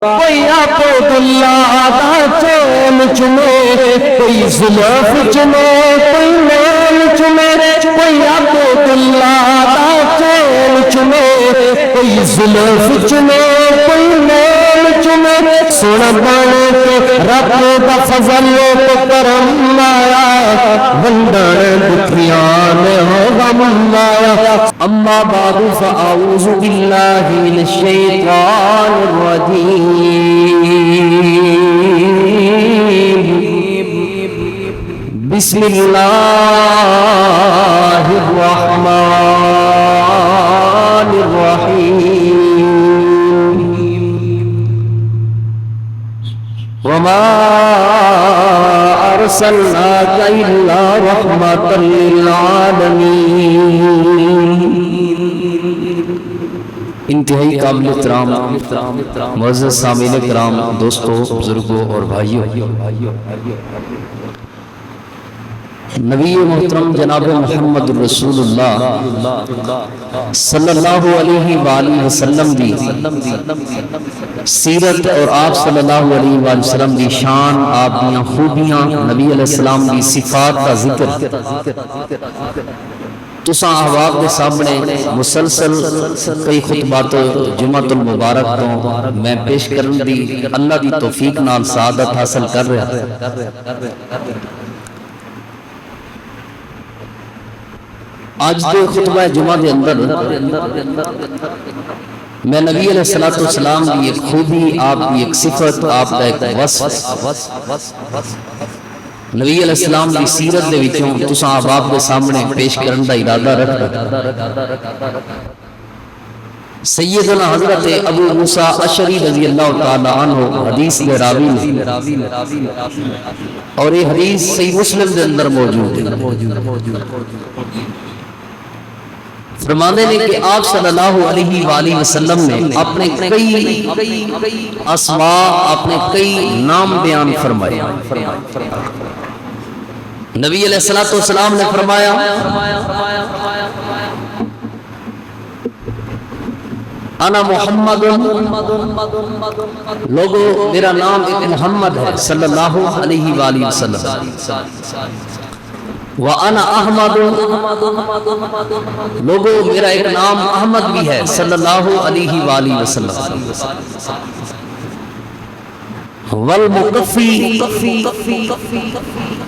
کوئی عبداللہ دا چول چنے، کوئی زلف چنے، کوئی نام چنے، کوئی عبداللہ دا چول چنے، کوئی زلف چنے، کوئی نام چنے، سونا بانے کے رب دا فضل تو کرم آیا، بندن دکھیان ہو غم آیا۔ اما بعد فاعوذ باللہ من الشیطان الرجیم، بسم اللہ الرحمن الرحیم، وما ارسلناک الا رحمۃ للعالمین۔ انتہائی قابل احترام معزز سامعین کرام، دوستوں، بزرگوں اور بھائیوں، نبی محترم جناب محمد رسول اللہ صلی اللہ علیہ وآلہ وسلم دی سیرت اور آپ صلی اللہ علیہ وآلہ وسلم دی شان، آپ دیاں خوبیاں، نبی علیہ السلام دی صفات کا ذکر تساں احباب کے سامنے مسلسل کئی خطبات جمعۃ المبارک تو میں پیش کرن دی اللہ دی توفیق نال سعادت حاصل کر رہا۔ آج دے خطبہ جمعہ دے اندر میں نبی علیہ السلام دی ایک خوبی، آپ دی ایک صفت، آپ دا ایک وصف نبی علیہ السلام دی سیرت دے وچوں تساں احباب دے سامنے پیش کرن دا ارادہ رکھدا۔ سیدنا حضرت ابو موسیٰ اشعری رضی اللہ تعالی عنہ حدیث کے راوی نے، اور یہ حدیث صحیح مسلم دے اندر موجود ہے۔ فرمانے نے کہ آپ صلی اللہ علیہ وآلہ وسلم نے اپنے کئی اسماء، اپنے کئی نام بیان فرمائے۔ نبی علیہ السلام نے فرمایا انا محمد، لوگو میرا نام ایک محمد ہے صلی اللہ علیہ وآلہ وسلم، وَأَنَا أَحْمَدُ، لوگو میرا ایک نام احمد بھی ہے صلی اللہ علیہ وآلہ وسلم، وَالْمُقَفِّي،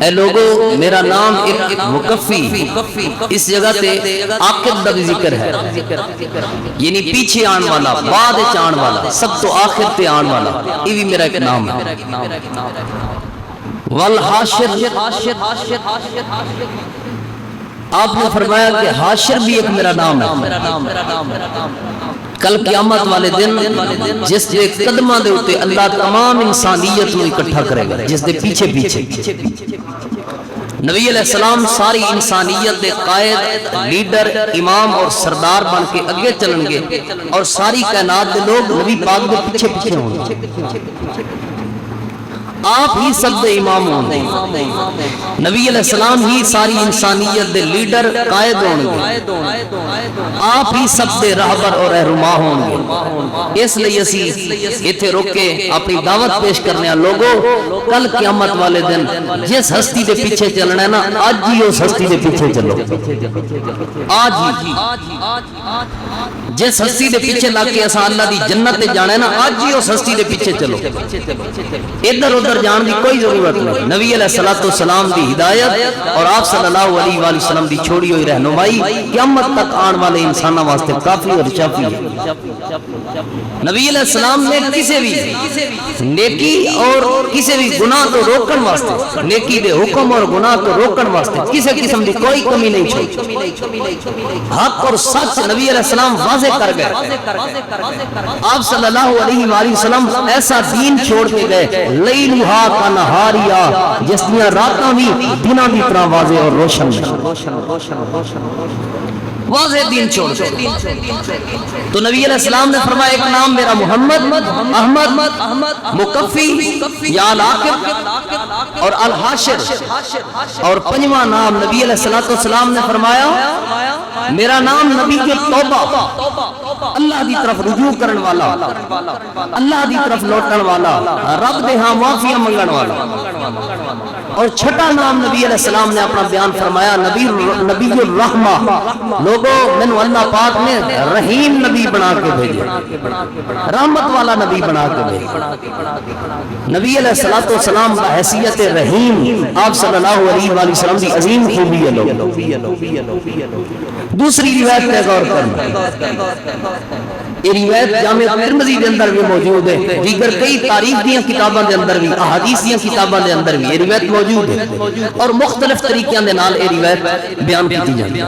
اے لوگو میرا نام ایک مکفی، اس جگہ تے آخر دا بھی ذکر ہے، یعنی پیچھے آن والا، بعد آن والا، سب تو آخر تے آن والا، یہ بھی میرا ایک نام ہے۔ والحاشر، آپ نے فرمایا کہ حاشر بھی ایک میرا نام ہے۔ کل قیامت والے دن جس دے قدمہ دے ہوتے اللہ تمام انسانیت کو اکٹھا کرے گا، جس دے پیچھے نبی علیہ السلام ساری انسانیت دے قائد، لیڈر، امام اور سردار بن کے اگے چلن گے، اور ساری کائنات دے لوگ نبی پاک دے پیچھے ہوں گے۔ آپ ہی سب دے امام ہوں گے، نبی علیہ السلام ہی ساری انسانیت دے لیڈر، قائد ہوں گے، آپ ہی سب دے رہبر اور رہنما ہوں گے۔ اس لیے اسی ایتھے رک کے اپنی دعوت پیش کرنے ہیں، لوگوں کل قیامت والے دن جس ہستی دے پیچھے چلنا ہے نا، آج ہی اس ہستی دے پیچھے چلو، آج ہی جس ہستی دے پیچھے لگ کے اساں اللہ دی جنت تے جانا ہے نا، آج ہی اس ہستی دے پیچھے چلو، ادھر ادھر جان دی کوئی ضرورت نہیں۔ نبی علیہ السلام دی ہدایت اور آپ صلی اللہ علیہ وآلہ وسلم دی چھوڑی ہوئی رہنمائی قیامت تک آن والے انسانوں واسطے کافی اور شافی ہے۔ نبی علیہ السلام نے کسی بھی نیکی اور کسی بھی گناہ کو روکن واسطے، نیکی دے حکم اور گناہ کو روکن واسطے کسی قسم دی کوئی کمی نہیں چھوڑی، حق اور سچ نبی علیہ السلام واضح کر گئے۔ آپ صلی اللہ علیہ وآلہ وسلم ایسا دین چھوڑ کے گئے، لیلھا کا نہاریا، جس دیا راتاں بھی دنوں کی طرح واضح اور روشن ہے۔ واضح دین چھوڑ دے. تو نبی علیہ السلام نے فرمایا ایک نام میرا محمد، احمد، مکفی یا العاقب اور الحاشر، اور پنجواں نام نبی علیہ السلام نے فرمایا میرا نام نبی کے توبہ، اللہ دی طرف رجوع کرن والا، اللہ دی طرف لوٹن والا، رب دے ہاں معافیاں منگن والا. اور چھٹا نام نبی علیہ السلام نے اپنا بیان فرمایا نبی الرحمہ. لوگوں میں اللہ پاک نے رحیم نبی بنا کے بھیجا، رحمت والا نبی بنا کے بھیجا. نبی علیہ السلام کا حیثیت رحیم آپ صلی اللہ علیہ وآلہ وسلم کی عظیم خوبی ہے. لوگ دوسری روایت پہ غور کرنا، یہ روایت جامع ترمذی دے اندر بھی موجود ہے، دیگر کئی تاریخ دیاں کتاباں دے اندر بھی، احادیث دیاں کتاباں دے اندر بھی یہ روایت موجود ہے، اور مختلف طریقیاں دے نال یہ روایت بیان کی جاتی ہے.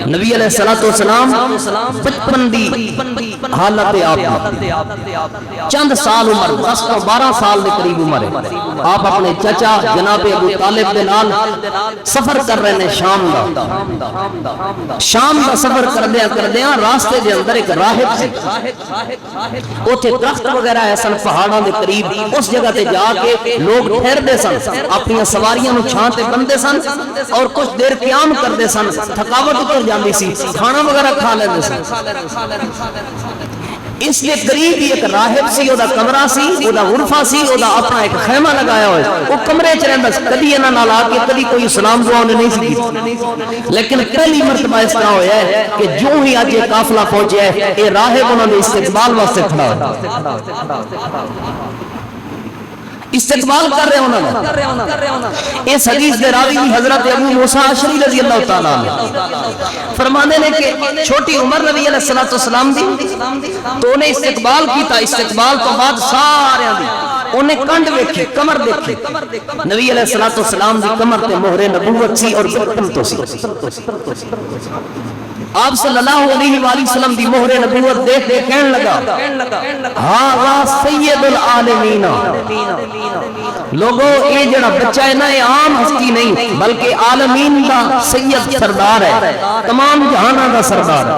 نبی علیہ السلام بچپن دی حالت آپ چند سال عمر 10 تو 12 سال دے قریب عمر ہے، آپ اپنے چچا جناب ابو طالب دے نال سفر کر رہے ہیں شام دا سفر کردیاں راستے دے اندر ایک راہب سی، اوتھے درخت وغیرہ ہے سن پہاڑاں دے قریب، اس جگہ تے جا کے لوگ ٹھہردے سن، اپنی سواریاں نو چھاں تے بندے سن اور کچھ دیر قیام کردے سن، تھکاوٹ اتر جاندی سی، کھانا وغیرہ کھا لیندے سن. اس کے قریب ہی ایک راہب سی، او دا کمرہ سی، او دا غرفہ سی، او دا اپنا ایک خیمہ لگایا ہوئے، وہ کمرے چ رہندا سی، کبھی انہاں نال آ کے کبھی کوئی سلام دعا انہیں نہیں سی. لیکن پہلی مرتبہ اس طرح ہویا ہے کہ جو ہی اج یہ قافلہ پہنچیا ہے یہ راہب انہوں نے استقبال واسطے کھڑا ہے، استقبال کر رہے ہونا. اس حدیث دے راوی حضرت ابو موسیٰ اشعری رضی اللہ تعالیٰ عنہ فرمانے نے کہ چھوٹی عمر نبی علیہ السلام دی تو انہیں استقبال کیتا، استقبال تو بعد سارے دی انہیں کنڈ ویکھی، کمر دیکھی. نبی علیہ السلام دی کمر تے مہر نبوت سی اور بطن تو سی. آپ صلی اللہ علیہ وآلہ وسلم دی مہر نبوت دیکھ کے کہنے لگا ہاذا سید العالمین. لوگوں یہ جڑا بچہ ہے نا یہ عام ہستی نہیں بلکہ عالمین دا سید سردار ہے، تمام جہانہ دا سردار ہے.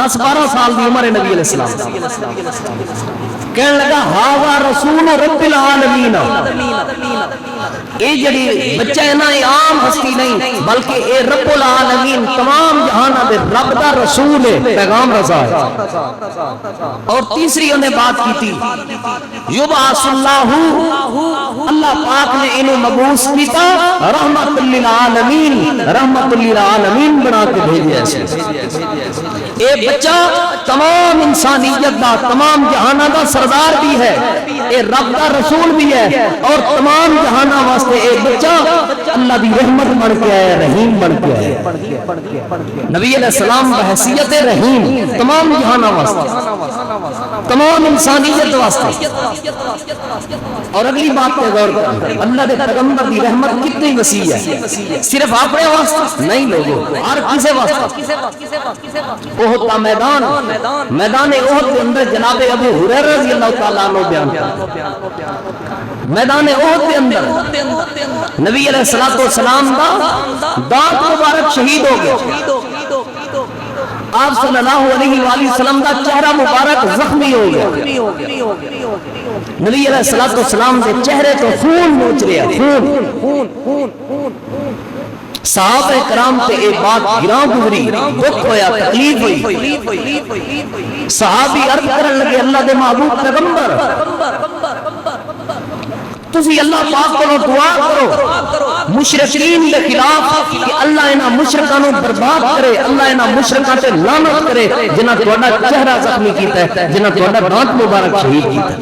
10-12 سال دی عمر ہے نبی علیہ السلام. کہنے لگا ہاذا رسول رب العالمین. یہ جڑی بچہ ہے نا یہ عام ہستی نہیں بلکہ یہ رب العالمین تمام جہانہ دے رب دا رسول ہے، پیغام رسا ہے. اور تیسری انہیں بات کی تھی یبعث اللہ پاک نے انہوں مبعوث کیتا رحمت للعالمین، رحمت للعالمین بنا کے بھیجے ایسے. یہ بچہ تمام انسانیت دا تمام جہانہ دا سردار بھی ہے، یہ رب دا رسول بھی ہے، اور تمام جہانہ واسطے ایک بچہ اللہ دی رحمت بن کے آیا، رحیم بن کے آیا. نبی علیہ السلام بحیثیت رحیم تمام جہانہ واسطے، تمام انسانیت واسطے. اور اگلی بات پہ غور کریں، اللہ دے پیغمبر دی رحمت کتنی وسیع ہے، صرف اپنے واسطے نہیں، لوگوں ہر کسی واسطے. احد کا میدان احد کے اندر جناب ابو ہریرہ رضی اللہ تعالیٰ عنہ بیان کرتا، میدان احد کے اندر نبی علیہ السلام دا دانت مبارک شہید ہو گئے، آپ صلی اللہ علیہ وآلہ وسلم دا چہرہ مبارک زخمی ہو گیا. نبی علیہ السلام دے چہرے تو خون نوچ رہا، خون. صحابہ کرام تے ایک بات گراں گزری، دکھ ہویا، تکلیف ہوئی. صحابی عرض کرن لگے اللہ دے محبوب پیغمبر تسی اللہ پاک کو دعا کرو مشرکین کے خلاف کہ اللہ انہاں مشرکاں نو برباد کرے، اللہ انہاں مشرکاں تے لعنت کرے جنہاں تہاڈا چہرہ زخمی کیتا ہے، جنہاں تہاڈا دانت مبارک شہید کیتا ہے.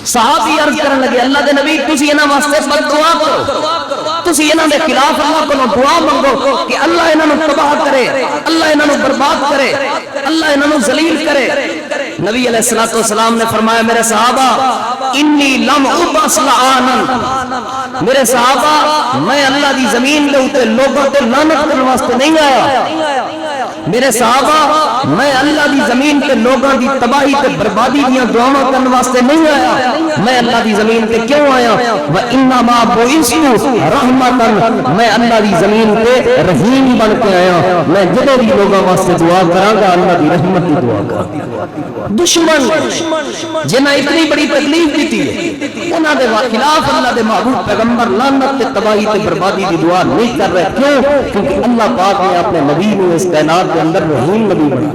صحابی عرض کرن لگے اللہ دے نبی تسی انہاں واسطے بد دعا کرو، تسی انہاں دے خلاف اللہ کو دعا منگو کہ اللہ انہاں نو تباہ کرے، اللہ انہاں نو برباد کرے، اللہ انہاں نو ذلیل کرے. نبی علیہ السلام نے فرمایا میرے صحابہ انی لم ابعث لعانا، میرے صحابہ میں اللہ دی زمین دے اوتے لوگوں تے لعنت کرنے واسطے نہیں آیا، میرے صحابہ میں اللہ دی زمین تے لوگاں دی تباہی تے بربادی دیاں دعاواں کرن واسطے نہیں آیا، میں اللہ دی زمین تے کیوں آیا؟ وَإِنَّمَا بُعِثْتُ رَحْمَةً، میں اللہ دی زمین تے رحیم بن کے آیا، میں جدوں بھی لوگاں واسطے دعا کراں گا اللہ دی رحمت دی دعا کراں۔ دشمن جنہاں اتنی بڑی تکلیف دیتی ہے انہاں دے خلاف اللہ دے محبوب پیغمبر لعنت تے تباہی تے بربادی دی دعا نہیں کر رہے، کیوں؟ کیونکہ اللہ پاک نے اپنے نبی نے اس کائنات کے اندر رحیم نبی بنایا۔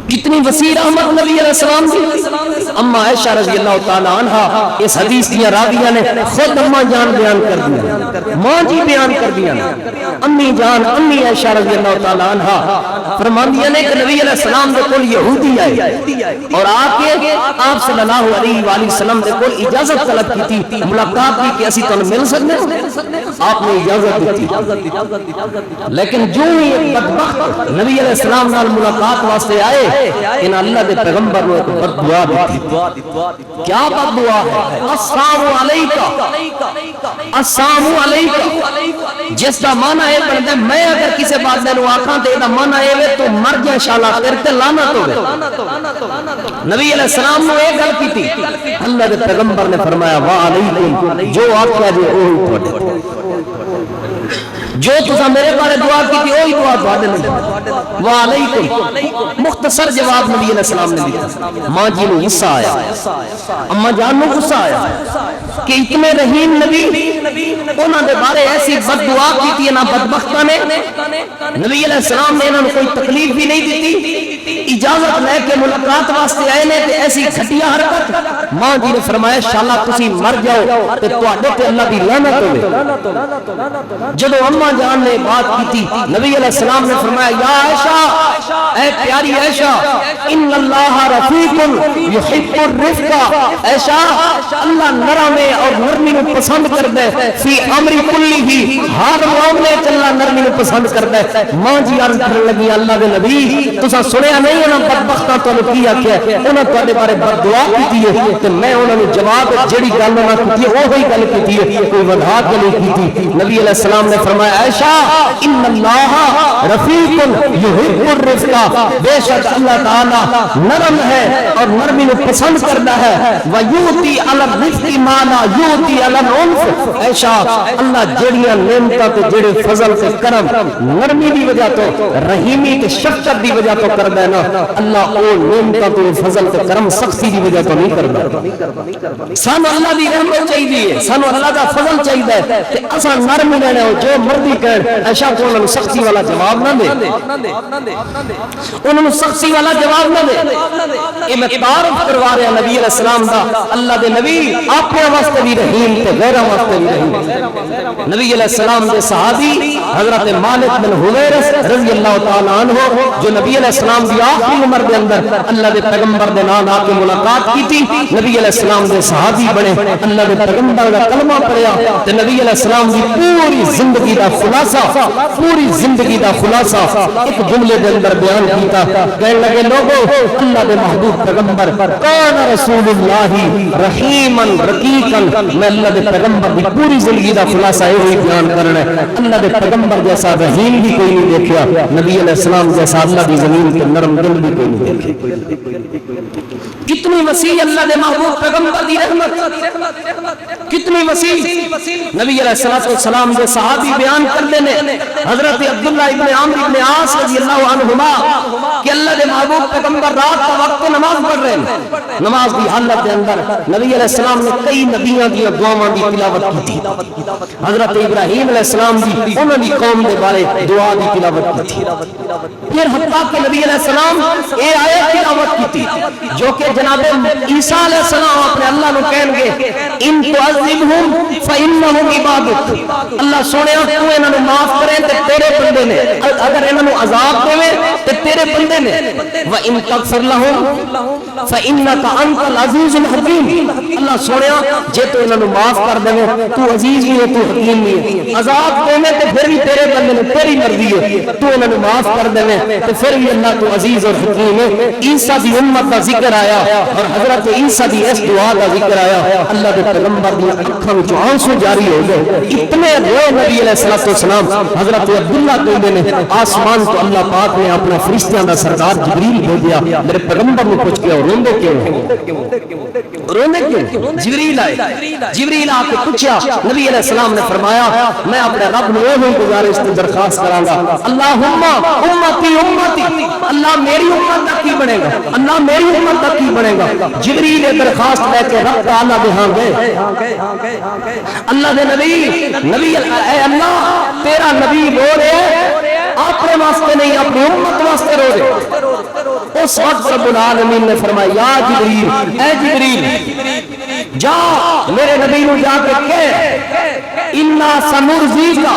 کتنی وسیع رحمت نبی علیہ السلام کی۔ اما عائشہ رضی اللہ تعالی عنہا اس حدیث کی راویہ نے خود اما جان بیان کر دیا، ماں جی بیان کر دیا، امی جان امی عائشہ رضی اللہ تعالی عنہا فرماندیاں نے کہ نبی علیہ السلام دے کول یہودی آئے اور آ کے آپ صلی اللہ علیہ وآلہ وسلم دے کول اجازت طلب کی تھی، ملاقات کی کہ اسی تانوں مل سکتے ہیں؟ آپ نے اجازت دی، لیکن جو ہی ایک بدبخت نبی علیہ السلام نال ملاقات واسطے آئے ان اللہ دے پیغمبر نے ایک بد دعا دی۔ کیا بد دعا ہے؟ السلام علیکم، السلام علیکم، جس کا معنی ہے بندے میں اگر کسی بات میں آکھاں تے دا معنی ہے تو مر جائے انشاءاللہ تیرے تے لعنت ہوے۔ نبی علیہ السلام نے ایک گل کی تھی، اللہ دے پیغمبر نے فرمایا وعلیکم، جو آپ کہہ دے وہی تواڈے، جو تسا میرے بارے دعا کی تھی وہی دعا تواڈے نہیں۔ وعلیکم مختصر جواب نبی علیہ السلام نے دیا۔ ماں جی نو غصہ آیا، اما جان نو غصہ آیا کہ اتنے رحیم نبی انہاں دے بارے ایسی بد دعا کی تھی نہ بدبختاں نے، نبی علیہ السلام نے انہاں نو کوئی تکلیف بھی نہیں دیتی، اجازت لے کے ملاقات واسطے آئے نے تے ایسی گھٹیا حرکت۔ ماں جی نے فرمایا انشاءاللہ تسی مر جاؤ تے تواڈے تے اللہ دی لعنت ہوے۔ جدوں اما جان نے بات کی تھی نبی علیہ السلام نے فرمایا یا عائشہ، اے پیاری عائشہ، ان اللہ رفیق یحب الرفق، عائشہ اللہ نرم اور نرمی کو پسند کرتا ہے، فی امر کلہ، ہر معاملے وچ اللہ نرمی کو پسند کرتا ہے۔ ماں جی عرض کرنے لگی اللہ دے نبی تساں سنیا نہیں انہاں بدبختاں تانوں کی آکھیا، انہاں تواڈے بارے بد دعا کیتی ہے تے میں انہاں نوں جواب جڑی گل انہاں کیتی ہے وہی گل کیتی ہے، کوئی وضاحت نہیں کیتی۔ نبی علیہ السلام نے فرمایا عائشہ ان اللہ رفیق یحب الرفق، بے شک اللہ تعالی نرم ہے اور نرمی کو پسند کرتا ہے، ویؤتی علی الرفق ما لا یؤتی علی العنف، عائشہ اللہ جڑیاں نعمتاں تے جڑے فضل تے کرم نرمی دی وجہ تو رحیمی تے شفقت دی وجہ تو کردا ہے نا، اللہ او نعمتاں تے فضل تے کرم سختی دی وجہ تو نہیں کردا۔ سانو اللہ دی رحمت چاہیے، سانو اللہ دا فضل چاہیے تے اساں نرم رہنا، جو مرضی کہن عائشہ کو انہوں نے سختی والا جواب نہ دے، انہوں نے سختی والا جواب نہ دے۔ یہ میں تعارف کروا رہا نبی علیہ السلام دا، اللہ دے نبی اپنے واسطے بھی رحیم تے غیرہ واسطے بھی رحیم۔ نبی علیہ السلام دے صحابی حضرت مالک بن حویرث رضی اللہ تعالی عنہ جو نبی علیہ السلام دی آخری عمر دے اندر اللہ دے پیغمبر دے نال آ کے ملاقات کی تھی، نبی علیہ السلام دے صحابی بنے، اللہ دے پیغمبر دا کلمہ پڑھیا تے نبی علیہ السلام دی پوری زندگی دا خلاصہ، پوری زندگی دا خلاصہ ایک جملے دے اندر بیان کیتا، کہنے لگے لوگو اللہ دے محبوب پیغمبر کان رسول اللہ رحیما رقیقا، میں اللہ دے پیغمبر دی پوری زندگی دا خلاصہ یہ بیان کرنا ہے، اللہ دے پیغمبر جیسا رحیم بھی کوئی نہیں دیکھا، نبی علیہ السلام جیسا اللہ دی زمین تے نرم دل بھی کوئی نہیں دیکھا۔ کتنی وسیع اللہ دے محبوب پیغمبر دی رحمت، کتنی وسیع۔ نبی علیہ السلام دے صحابی بیان کر دینے حضرت عبداللہ ابن عمرو ابن عاص رضی اللہ عنہما کہ اللہ دے محبوب پیغمبر رات کا وقت نماز پڑھ رہے ہیں، نماز دی حالت دے اندر نبی علیہ السلام نے کئی نبیوں دی دعاواں دی تلاوت کی تھی، حضرت ابراہیم علیہ السلام دی انہوں نے قوم دے بارے دعا دی تلاوت کی تھی، پھر حتیٰ کہ نبی علیہ السلام اے آیت تلاوت کی تھی جو کہ جناب عیسیٰ علیہ السلام اپنے اللہ نو کہیں گے ان تعذبہم فإنہم عبادک، اللہ سونے تو انہوں نے معاف کریں تے تیرے بندے نے، اگر انہوں نے عذاب دے تے تیرے بندے نے، وَإِن تَغْفِرْ لَهُمْ فَإِنَّكَ أَنْتَ الْعَزِيزُ الْحَكِيمُ، اللہ سونے جے تو انہوں نے معاف کر دے تو عزیز بھی ہے تو حکیم بھی ہے، عذاب دے تے پھر بھی تیرے بندے نے، تیری مرضی ہے، تو انہوں نے معاف کر دے تے پھر بھی اللہ تو عزیز اور حکیم ہے۔ عیسیٰ دی امت کا ذکر آیا اور حضرت عیسیٰ دی اس دعا کا ذکر آیا، اللہ دے پیغمبر دی اکھاں وچوں آنسو جاری ہو گئے، اتنے روئے نبی علیہ الصلوۃ والسلام۔ حضرت عبداللہ کہتے ہیں آسمان تو اللہ پاک نے اپنا فرشتیاں دا سردار جبریل بھیجا، میرے پیغمبر نے پوچھ کے روندے کیوں روندے کیوں؟ جبریل آئے، جبریل آ کے پوچھا، نبی علیہ السلام نے فرمایا میں اپنے رب نے یہ گزارش تے درخواست کراں گا، اللہم امتی امتی، اللہ میری امت دا کی بنے گا، اللہ میری امت دا کی بنے گا۔ جبریل درخواست لے کے رب تعالیٰ دے ہاں گئے، اللہ دے نبی اے اللہ تیرا نبی رو رہے اپنے واسطے نہیں اپنی امت واسطے رو رہے۔ اس وقت رب العالمین نے فرمایا یا جبریل، اے جبریل جا میرے نبی نو جا کے کہہ انا سنرضیکا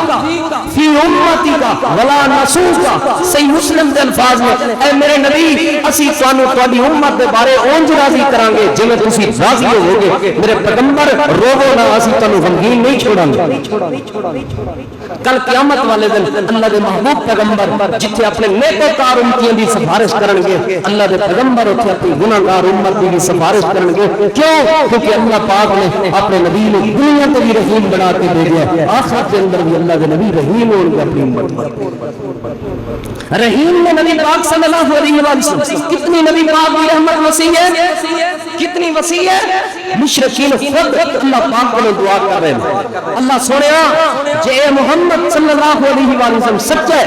فی امتکا ولا نسوکا، صحیح مسلم دے الفاظ میں اے میرے نبی اسی تانوں تہاڈی امت دے بارے اونج راضی کران گے جویں تسی راضی ہوو گے، میرے پیغمبر روو نہ، اسی تانوں غمگین نہیں چھوڑاں گے۔ کل قیامت والے دن اللہ دے محبوب پیغمبر جتھے اپنے نیکوکار امتیاں دی سفارش کرن گے، اللہ دے پیغمبر اتھے اپنی گناہگار امت دی سفارش کرن گے۔ کیوں؟ کیونکہ اللہ پاک نے اپنے نبی نے دنیا تے بھی رحیم بنا کے بھیجا ہے، آخرت کے اندر بھی اللہ کے نبی رحیم ہوں گے اپنی امت پر۔ رحیم نے نبی پاک صلی اللہ علیہ وسلم، کتنی نبی پاک کی رحمت وسیع ہے، کتنی وسیع ہے۔ مشرکین خود اللہ پاک کو دعا کر رہے ہیں، اللہ سونیا جے محمد صلی اللہ علیہ وسلم سچا ہے،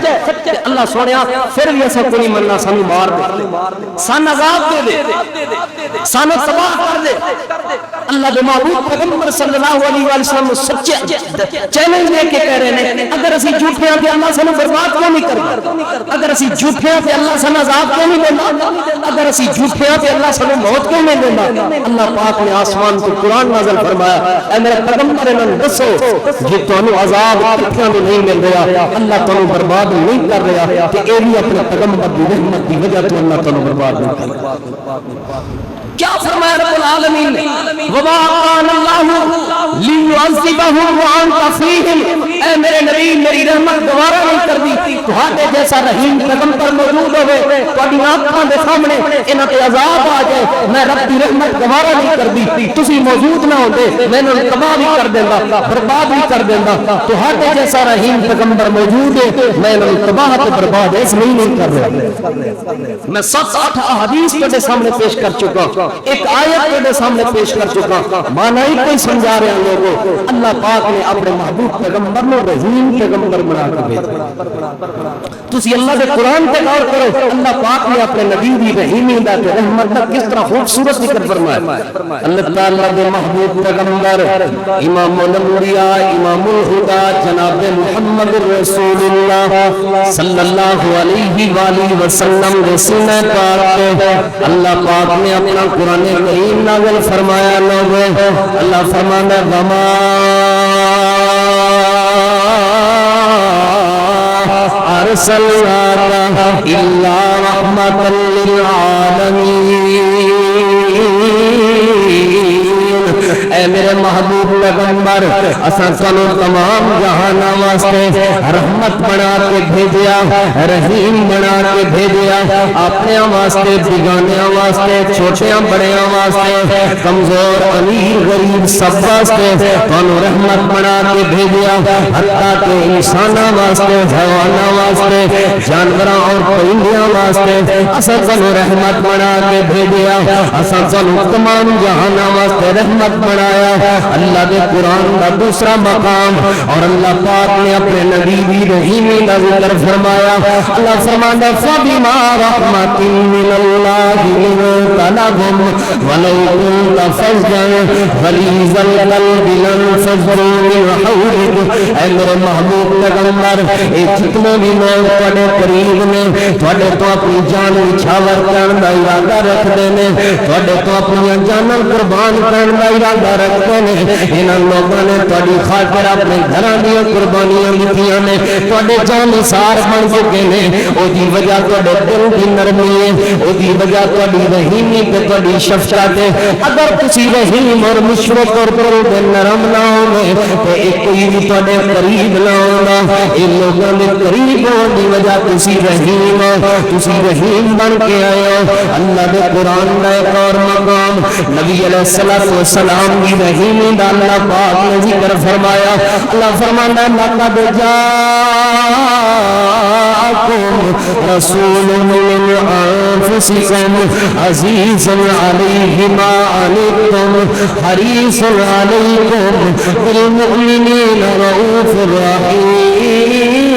اللہ سونیا پھر بھی ایسا کوئی مننا سانو مار دے، سان عذاب دے دے، سانو تباہ کر دے۔ اللہ دے محبوب پیغمبر صلی اللہ علیہ وسلم سچے چیلنج لے کے کہہ رہے ہیں اگر اسی جھوٹے ہیں تے اللہ سانو برباد کیوں نہیں کردا، اگر اسی جھوٹے ہیں تے اللہ سانو عذاب کیوں نہیں دیندا، اگر اسی جھوٹے ہیں تے اللہ سانو موت کیوں نہیں دیندا۔ اللہ پاک نے آسمان تو قرآن نازل فرمایا اے میرے پیغمبر انہوں دسو جے تانوں عذاب کتھاں دے نہیں مل رہا، اللہ تانوں برباد نہیں کر رہا تے اے بھی اپنے پیغمبر دی رحمت دی وجہ تو اللہ تانوں برباد نہیں کر رہا۔ کیا فرمایا رب العالمین نے وما کان اللہ لیعذبہم وانت فیہم، اے میرے نبی میری رحمت گوارا نہیں کردی تہاڈے جیسا رحیم پیغمبر موجود ہوئے تہاڈی آنکھاں دے سامنے انہاں تے عذاب آ جائے، میں رب دی رحمت گوارا نہیں کردی، تسی موجود نہ ہوندے میں انہاں نوں تباہ بھی کر دیندا برباد بھی کر دیندا، تہاڈے جیسا رحیم پیغمبر موجود ہے میں انہاں نوں تباہ تے برباد اس نہیں کر رہا۔ میں 7-8 احادیث تہاڈے سامنے پیش کر چکا، ایک آیت تیرے سامنے پیش کر چکا، معنی کوئی سمجھا رہے ہیں لوگوں۔ اللہ پاک نے اپنے محبوب پیغمبر نے رحیم پیغمبر بنا کے بھیجا۔ تسی اللہ کے قرآن پہ غور کرو، اللہ پاک نے اپنے نبی دی رحیمی دا تے رحمت دا کس طرح خوبصورت ذکر فرمایا۔ اللہ تعالیٰ دے محبوب پیغمبر امام الانبیاء امام الہدیٰ جناب محمد رسول اللہ صلی اللہ علیہ وآلہ وسلم دے سینہ پاک پہ اللہ پاک نے اپنا قرآن کریم نازل فرمایا۔ لوگوں اللہ فرمانا وما ارسلناک الا رحمۃ للعالمین، اے میرے محبوب پیغمبر اساں تانوں تمام جہاناں واسطے رحمت بنا کے بھیجیا، رحیم بنا کے بھیجیا، اپنے واسطے بیگانیاں واسطے چھوٹیاں بڑیاں واسطے کمزور امیر غریب سب واسطے تانوں رحمت بنا کے بھیجیا، حتیٰ کہ انساناں واسطے حیواناں واسطے جانوراں اور پرندیاں واسطے اساں تانوں رحمت بنا کے بھیجیا، اساں تانوں تمام جہاناں واسطے رحمت بنایا۔ اللہ دے قرآن کا دوسرا مقام اور اللہ پاک نے اپنے نبی بھی رحیمی کا ذکر فرمایا۔ اللہ فرماتا فبما رحمت من اللہ لنت لهم ولو كنت فظا غلیظ القلب لانفضوا من حولك، اے میرے محبوب پیغمبر اے جتنے بھی لوگ تواڈے قریب نے تواڈے تو اپنی جان نچھاور کرن دا ارادہ رکھدے نے، تواڈے تو اپنی جان قربان کرن دا ارادہ رکھتے ہیں، انہاں لوگوں نے تواڈی خاطر اپنے گھراں دی قربانیاں دتیاں نے، تواڈے جان نثار بن چکے نے، او دی وجہ تواڈے دل دی نرمی ہے، او دی وجہ تواڈی رحیمی تے تواڈی شفقت ہے۔ اگر تسی رحیم اور مشفق اور درود نرم نہ ہوے تے ایک کوئی بھی تواڈے قریب نہ ہوندا، اے لوگوں دے قریب ہون دی وجہ تسی رحیم ہو، تسی رحیم بن کے آئے ہو۔ اللہ دے قرآن دا ایک اور مقام نبی علیہ الصلوۃ والسلام دی رحیمی دا اللہ پاک نے ذکر فرمایا. اللہ فرمانا لقد جاءکم رسول من انفسکم عزیز علیہ ما عنتم حریص علیکم بالمؤمنین رؤوف رحیم.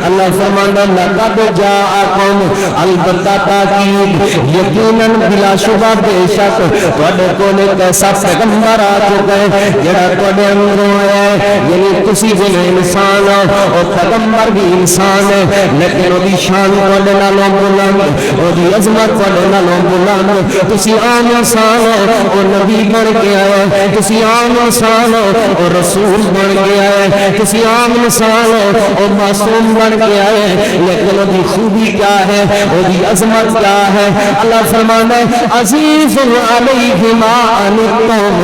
اللہ فرمانا لقد جاءکم البتہ تاکید یقیناً بلا شبہ بے شک تواڈے کول ایک ایسا پیغمبر آ چکا ہے جڑا تواڈے اندروں ہے. یعنی تسی جڑے انسان ہو اور پیغمبر بھی انسان ہے لیکن وہی شان تواڈے نالوں بلند وہی عظمت تواڈے نالوں بلند. تسی عام انسان ہو اور نبی بن کے آئے. تسی عام انسان ہو اور رسول بن کے آئے. تسی عام انسان ہو اور معصوم بن کے آئے لیکن وہی خوبی کیا ہے وہی عظمت کیا ہے. اللہ فرمانا ہے عزیز علیہ ما عنتم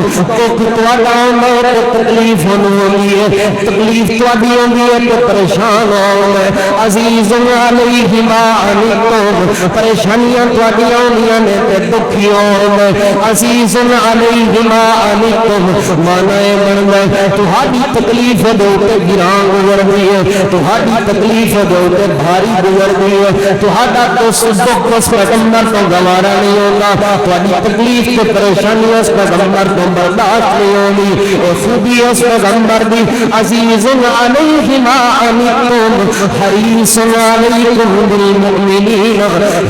تکلیف ہوندی ہے تکلیف تواڈی ہوندی ہے تو پریشان ہونا ہے. عزیز علیہ ما عنتم پریشانیاں تواڈی ہوندیاں نے تے دکھی ہونا ہے. عزیز علیہ ما عنتم مانا ہے بندا ہے تہاڈی تکلیف دے تے گراں گزردی ہے تہاڈی تکلیف دے تے بھاری گزردی ہے. تہاڈا دکھ اس پیغمبر تو گوارا نہیں ہوگا. تہاڈی تکلیف تے پریشانی اس پیغمبر تو برداشت نہیں ہوگی. اور خوبی اس پیغمبر دی عزیز علیہ ما عنتم حریص علیکم بالمؤمنین.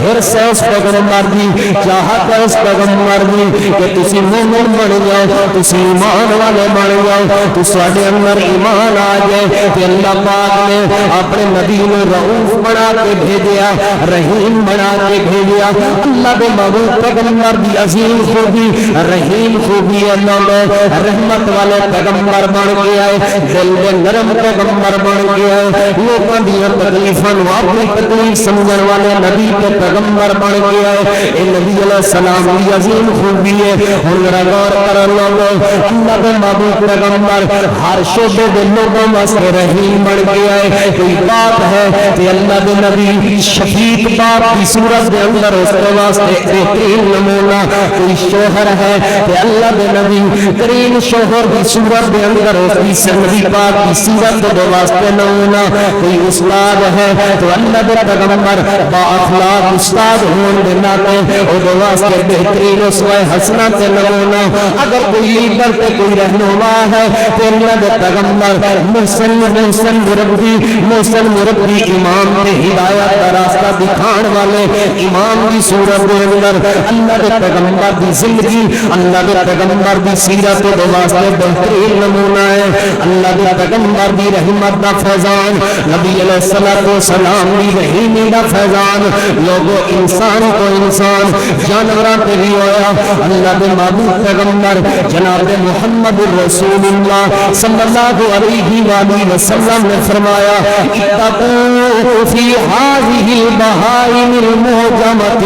حرص ہے اس پیغمبر دی چاہت ہے اس پیغمبر دی کہ تسی مومن بن جاؤ تسی ایمان والے بن جاؤ تساڈے اندر ایمان آ جائے. کہ اللہ پاک نے اپنے نبی نے رؤوف بنا کے بھیجیا رحیم بنا کے بھیجیا. اللہ دے محبوب پیغمبر دی عظیم خوبی رحیم خوبی اللہ نے رحمت والے پیغمبر بن کے آئے. دل دے نرم پیغمبر بن کے آئے. لوکاں دی تکلیفاں نوں اپنی تکلیف سمجھن والے نبی تے پیغمبر بن کے آئے. اے نبی علیہ السلام دی عظیم خوبی ہے. ہن ذرا غور کرن لو اللہ دے محبوب پیغمبر ہر شعبے دے لوگوں واسطے رحیم بن کے آئے. کوئی بات ہے کہ اللہ دے نبی شفیق باپ کی صورت دے اندر اس کے واسطے بہترین نمونہ. کوئی شوہر ہے کہ اللہ دے نبی کریم شوہر کی صورت دے اندر اس کی نبی پاک کی صورت دے واسطے نمونہ. کوئی استاد ہے تو اللہ دے پیغمبر با اخلاق استاد ہون دے ناطے او دے واسطے بہترین اسوہ حسنہ تے نمونہ. اگر کوئی لیڈر تے کوئی رہنما ہے تو اللہ دے پیغمبر محسن مربی امام تے ہدایت کا راستہ دکھان والے امام کی صورت دے اندر اللہ دے پیغمبر دی زندگی اللہ دے پیغمبر دی سیرت دے واسطے بہترین نمونہ ہے. اللہ دے پیغمبر دی رحمت دا فیضان نبی علیہ الصلوۃ والسلام دی رحیمی دا فیضان لوگوں انسان کو انسان جانوراں تے بھی ہویا. اللہ دے محبوب پیغمبر جناب محمد رسول اللہ صلی اللہ علیہ وآلہ وسلم نے فرمایا اتقوا فی هذه البہائم المعجمۃ.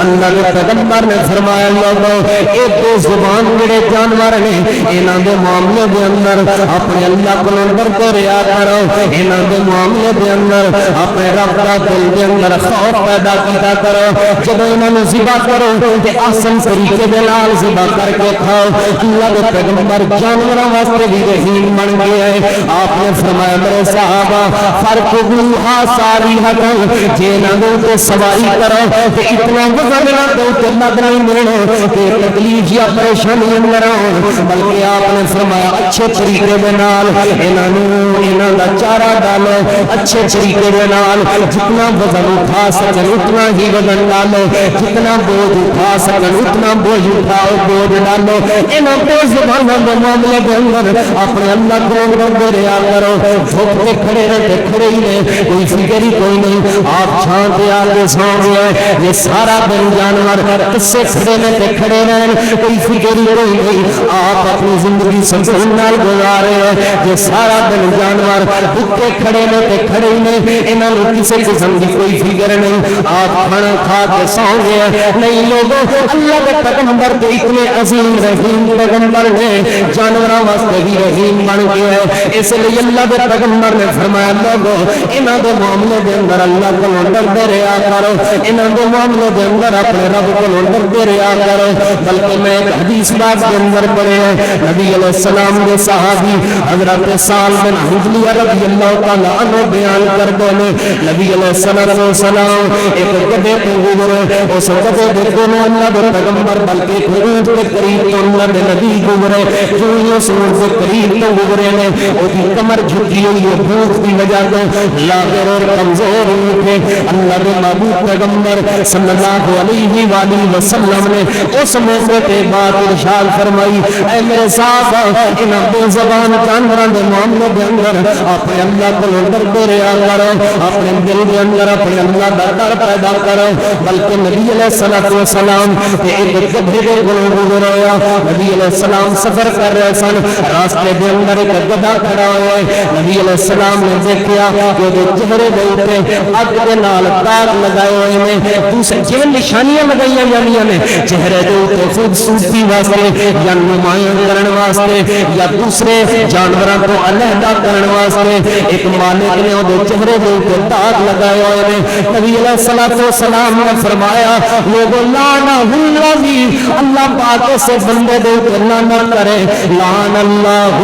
اللہ کے پیغمبر نے فرمایا لوگوں ایک دو زبان جڑے جانور نے انہاں دے معاملے دے اندر اپنے اللہ کو ڈرتے رہیا کرو. انہاں دے معاملے دے اندر اپنے رب دا دل دے اندر خوف پیدا کیتا کرو. جب انہاں نوں ذبح کرو تے احسن طریقے دے نال ذبح کر کے کھاؤ. اللہ کے پیغمبر جانوراں واسطے بھی رحیم بن گئے. آپ نے فرمایا میرے صحابہ فرقوها صالحۃ جے نہ تے سواری کرو تے اتنا وزن نہ دو تے لگ نہیں ملنا کہ تکلیف یا پریشانی نہ ہو. بلکہ آپ نے فرمایا اچھے طریقے دے نال انہاں دا چارہ ڈالو. اچھے طریقے دے نال جتنا وزن اٹھا سکن اتنا ہی وزن ڈالو. جتنا بوجھ اٹھا سکن اتنا بوجھ اٹھاؤ بوجھ ڈالو. انہاں دو زبانوں دے معاملے دے اندر اپنے اللہ کو ڈرتے رہیا کرو. جھک کے کھڑے رہتے کھڑے ہی رہے کوئی فکر ہی کوئی نہیں. آپ چھان پہ آگے سو گئے یہ سارا دن جانور کسے کھڑے میں تے کھڑے رہے کوئی فکر ہی کوئی نہیں. آپ اپنی زندگی سکون نال گزارے ہیں. یہ سارا دن جانور بھوکے کھڑے میں تے کھڑے ہی نہیں. انہاں نوں کسی قسم دی کوئی فکر نہیں. آپ کھانا کھا کے سو گئے نہیں. لوگوں اللہ کے پیغمبر تے اتنے عظیم رحیم پیغمبر نے جانوراں واسطے بھی رحیم بن گئے. اس لیے اللہ کے پیغمبر نے فرمایا لوگو انہاں دے معاملے دے اندر اللہ کو ڈردے رہیا کرو انہاں دے معاملے دے اندر اپنے رب کو ڈردے رہیا کرو بلکہ میں ایک حدیث پاک کے اندر پڑھے ہیں نبی علیہ السلام کے صحابی حضرت سال بن حضلیہ رضی اللہ تعالی عنہ بیان کرتے ہیں نبی علیہ السلام ایک گدھے کو گزرے اس گدھے دے دونوں اللہ دے پیغمبر بلکہ خروج کے قریب تو اللہ دے نبی گزرے جو یہ سورج کے قریب تو گزرے نے وہ کی کمر جھکی ہوئی ہے بھوک کی وجہ سے لاغر اور کمزور ہوئے اللہ دے محبوب پیغمبر صلی اللہ علیہ وآلہ وسلم نے اس موقع کے بعد ارشاد فرمائی اے میرے صاحب ان بے زبان جانوراں دے معاملے دے اندر اپنے اللہ کو ڈردے رہیا کرو اپنے دل دے اندر اپنے اللہ دا ڈر پیدا کرو بلکہ نبی علیہ الصلوۃ والسلام ایک گدھے دے کولوں گزریا نبی علیہ السلام سفر کر رہے سن راستے دے اندر ایک گدھا کھڑا ہوا ہے نبی علیہ السلام نے دیکھا کہ وہ چہرے دے اوپر اگ دے نال داغ لگائے ہوئے نے دوسرے جن نشانیاں لگائیاں جانیاں نے چہرے دے اوپر خوبصورتی واسطے یا نمایاں کرن واسطے یا دوسرے جانوراں کو علیحدہ کرن واسطے ایک مالک نے وہ چہرے دے اوپر داغ لگائے ہوئے نے نبی علیہ الصلوۃ والسلام نے فرمایا لوگوں لعنہ اللہ اللہ پاک سے بندے دے اوپر لعنت کرے لعن اللہ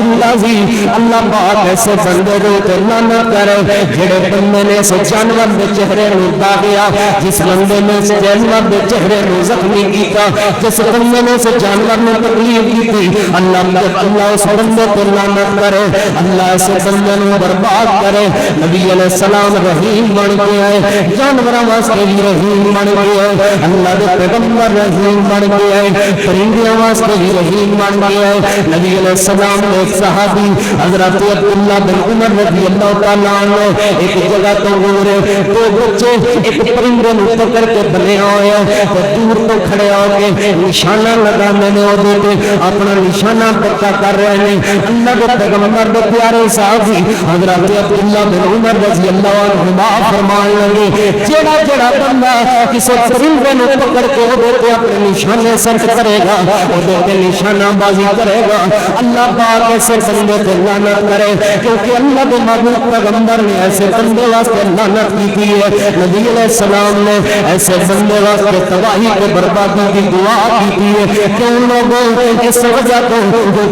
اللہ پاک سے بندے دے اوپر لعنت کرے جڑے بندے نے اس جانور دے چہرے نو داغیا جس بندے نے اس جانور دے چہرے نو زخمی کیتا جس بندے نے اس جانور نے تکلیف دی تھی اللہ اس بندے پر لعنت کرے اللہ اس بندے نو برباد کرے نبی علیہ السلام رحیم بن کے آئے جانوراں واسطے بھی رحیم بن کے آئے اللہ دے پیغمبر رحیم بن کے آئے پرندیاں واسطے بھی رحیم بن کے آئے نبی علیہ السلام نے ایک صحابی حضرت عبداللہ بن عمر رضی اللہ تعالیٰ عنہ ایک جگہ تو گزرے دو بچے ایک پرندے نو پکڑ کے بنے ہوئے تو دور تو کھڑے ہو کے نشانہ لگانے نے وہ اپنا نشانہ پکا کر رہے ہیں اللہ کے پیغمبر دے پیارے صحابی حضرت عبداللہ بن عمر رضی اللہ عنہ فرمان لگے جڑا جڑا بندہ کسی پرندے نو پکڑ کے وہ اپنے نشانے سرک کرے گا وہ نشانہ بازی کرے گا اللہ پاک ایسے بندے پہ لعنت کرے کیونکہ اللہ کے محبوب پیغمبر نے ایسے بندے واسطے لعنت کی ہے نبی علیہ السلام نے ایسے بندے واسطے تباہی کے بربادی کی دعا کی ہے کہ ان لوگوں اس وجہ کو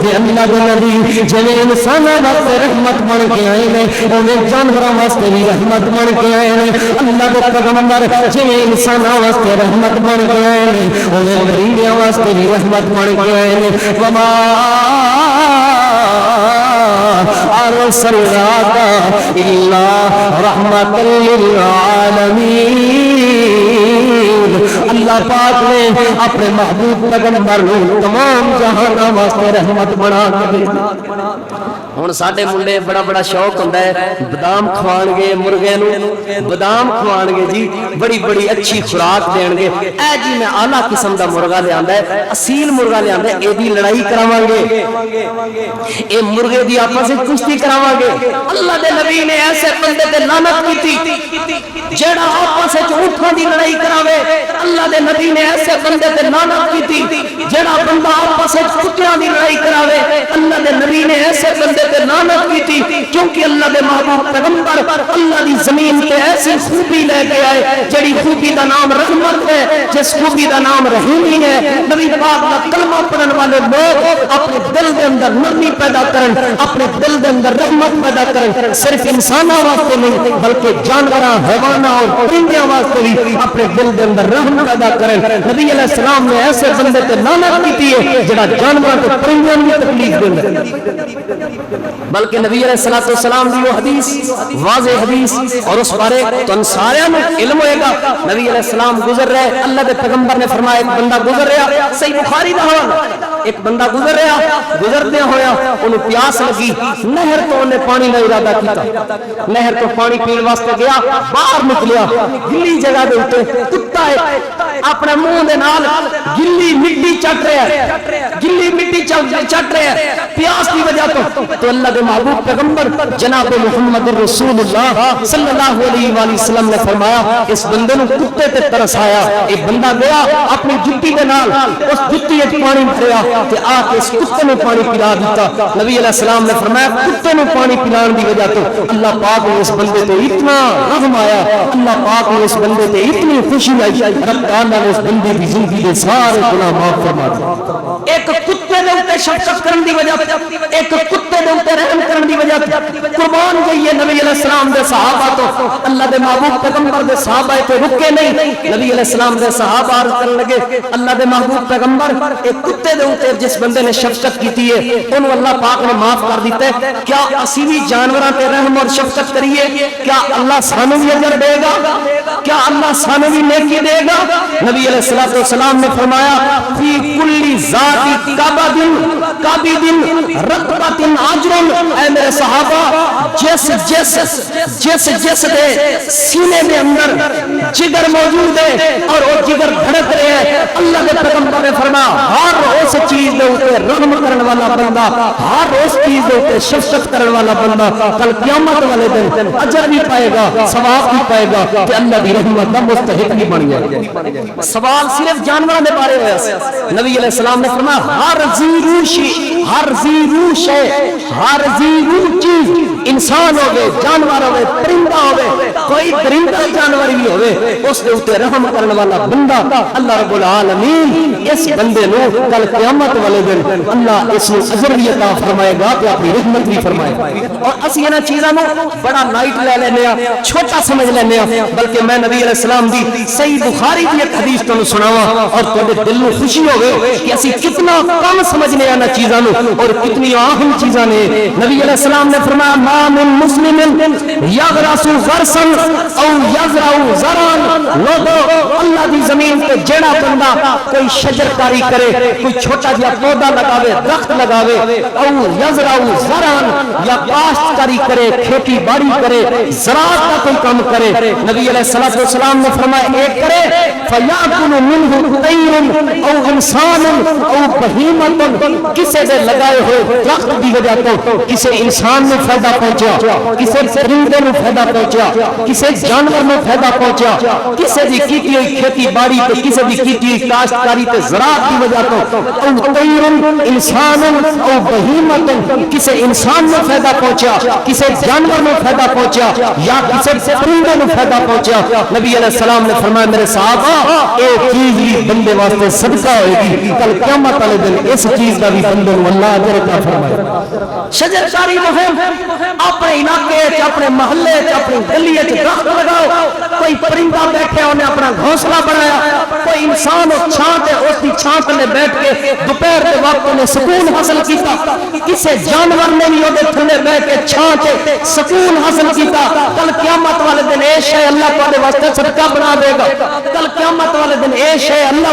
کہ اللہ کے نبی جنہیں انسانوں واسطے رحمت بن کے آئے ہیں انہیں جانوراں واسطے بھی رحمت بن کے آئے ہیں اللہ کے پیغمبر جنہیں انسانوں واسطے رحمت بن کے آئے ہیں انہیں پرندیاں واسطے بھی رحمت بن کے آئے ہیں وما ارسلناک الا رحمت للعالمین اللہ پاک نے اپنے محبوب پیغمبر کو تمام جہان واسطے رحمت بنا کے ہن ساڈے منڈے بڑا بڑا شوق ہوندا ہے بادام کھوان گے مرغے نو بادام کھوان گے جی بڑی بڑی اچھی خوراک دین گے اے جی میں اعلی قسم دا مرغا لے آندا ہے اصیل مرغا لے آندا ہے اے دی لڑائی کراواں گے اے مرغے دی آپس وچ کشتی کراواں گے اللہ دے نبی نے ایسے بندے تے لعنت کیتی جڑا آپس وچ اونٹاں دی لڑائی کراوے اللہ دے نبی نے ایسے بندے تے لعنت کیتی جڑا بندہ آپس وچ کتیاں دی لڑائی کراوے اللہ دے نبی نے ایسے بندے تے لعنت کیتی کیونکہ اللہ دے محبوب پیغمبر اللہ دی زمین تے ایسی خوبی لے کے آئے جڑی خوبی دا نام رحمت ہے جس خوبی دا نام رحیمی ہے نبی پاک دا کلمہ پڑھن والے لوگ اپنے دل دے اندر نرمی پیدا کرن اپنے دل دے اندر رحمت پیدا کرن صرف انساناں واسطے نہیں بلکہ جانوراں حیواناں اور پرندیاں واسطے بھی اپنے دل دے اندر رحمت پیدا کرن نبی علیہ السلام نے ایسے بندے تے لعنت کیتی ہے جڑا جانوراں تے پرندیاں نوں تکلیف دیندا بلکہ نبی علیہ الصلوۃ والسلام دی وہ حدیث واضح حدیث اور اس بارے تو سارے میں علم ہوئے گا نبی علیہ السلام گزر رہے اللہ کے پیغمبر نے فرمایا ایک بندہ گزر رہا صحیح بخاری دا حوالہ ایک بندہ گزر رہا گزردے ہویا انہوں پیاس لگی نہر تو انہیں پانی کا ارادہ کیتا نہر تو پانی پین واسطے گیا باہر نکلیا گلی جگہ دے اوپر کتا ہے اپنے منہ دے نال گلی مٹی چٹ رہا ہے گلی مٹی چٹ رہا ہے پیاس کی وجہ تو اللہ کے محبوب پیغمبر جناب محمد رسول اللہ صلی اللہ علیہ وآلہ وسلم نے فرمایا اس بندے نو کتے تے ترس آیا ایک بندہ گیا اپنی جُتی دے نال اس جتی وچ پانی بھریا تے آ کے اس کتے نوں پانی پلا دیتا. نبی علیہ السلام نے فرمایا کتے نوں پانی پلان دی وجہ تو اللہ پاک نے اس بندے تے اتنا رحم آیا, اللہ پاک نے اس بندے تے اتنی خوشی آئی, رب تعالیٰ نے اس بندے دی زندگی دے سارے گناہ معاف فرما دیے. ایک کتے دے اوپر شفقت کرن دی وجہ, ایک کتے دے اوپر رحم کرن دی وجہ قربان گئی ہے نبی علیہ السلام دے صحابہ تو. اللہ دے محبوب پیغمبر دے صحابہ تے رکے نہیں. نبی علیہ السلام دے صحابہ عرض کرن لگے اللہ دے محبوب پیغمبر ایک کتے دے اوپر جس بندے نے شفقت کیتی ہے انہوں اللہ پاک نے معاف کر دیتا ہے, کیا اسی بھی جانوراں تے رحم اور شفقت کریے؟ کیا اللہ سانو بھی اجر دے گا؟ کیا اللہ سانو بھی نیکی دے گا؟ نبی علیہ السلام نے فرمایا فی کل ذات کبد رطبۃ اجر. اے میرے صحابہ جس دے سینے دے اندر جگر موجود ہے اور وہ جگر دھڑک رہے ہیں, اللہ کے پیغمبر نے فرمایا ہر اس چیز دے اوپر رحم کرنے والا بندہ, ہر اس چیز دے اوپر شفقت کرنے والا بندہ کل قیامت والے دن اجر بھی پائے گا, ثواب بھی پائے گا کہ اللہ دی رحمت دا مستحق بھی بن جائے. سوال صرف جانوراں دے بارے ہویا سی. نبی علیہ السلام نے فرمایا ہر ذی روح ہے, ہر ذی روح چیز انسان ہوے, جانور ہوے, پرندہ ہوے, کوئی درندہ جانور بھی ہوے, اس دے اوپر رحم کرنے والا بندہ اللہ رب العالمین اس بندے نو کل قیامت والے دن اللہ اس نو اجر بھی عطا فرمائے گا تے اپنی رحمت بھی فرمائے گا. اور اسی انہاں چیزاں نو بڑا لائٹ لے لینے ہاں, چھوٹا سمجھ لینے ہاں, بلکہ میں نبی علیہ السلام دی صحیح بخاری دی ایک حدیث تانوں سناواں اور تہاڈے دل نو خوشی ہوے کہ اسی کتنا کم سمجھنے انہاں چیزاں نو اور کتنی اہم چیزاں نے. نبی علیہ السلام نے فرمایا ما من مسلم یغرس غرسا او یزرع زرعا. لوگو اللہ دی زمین تے جڑا بندہ کوئی شجر کاری کرے, کوئی چھوٹا جہا پودا لگاوے, درخت لگاوے, او یزرع زرعا یا کاشت کاری کرے, کھیتی باڑی کرے, زراعت کا کوئی کام کرے, نبی علیہ السلام نے فرمایا ایک کرے فیاکل منہ طیر او انسان او بہیمۃ. کسے دے لگائے ہوئے درخت دی وجہ تو کسے انسان میں فائدہ پہنچا, کسے پرندے میں فائدہ پہنچا, کسے جانور میں فائدہ پہنچا, کسے دی کیتی ہوئی کھیتی باڑی تے کسے دی کیتی ہوئی کاشتکاری تے زراعت دی وجہ تو او طیر انسان او بہیمۃ, کسے انسان میں فائدہ پہنچا, کسے جانور میں فائدہ پہنچا یا کسے پرندے میں فائدہ پہنچا. نبی علیہ السلام نے فرمایا میرے صحابہ ایک چیز بھی بندے واسطے صدقہ ہوئے گی کل قیامت والے دن, اس چیز کا بھی بندے کو اللہ اجر عطا فرمائے. شجر کاری مہم اپنے علاقے وچ, اپنے محلے وچ, اپنی گلی وچ درخت لگاؤ. کوئی پرندہ بیٹھے انہیں اپنا گھونسلہ بنایا, کوئی انسان اس چھاں تے اس دی چھاں تے بیٹھ کے دوپہر کے وقت نے سکون حاصل کیتا, کسے جانور نے بھی اودے تھلے بیٹھ کے چھاں تے سکون حاصل کیتا. کل قیامت والے دن اے شے اللہ تواڈے واسطے صدقہ بنا دے گا. کل قیامت والے دن اے شے اللہ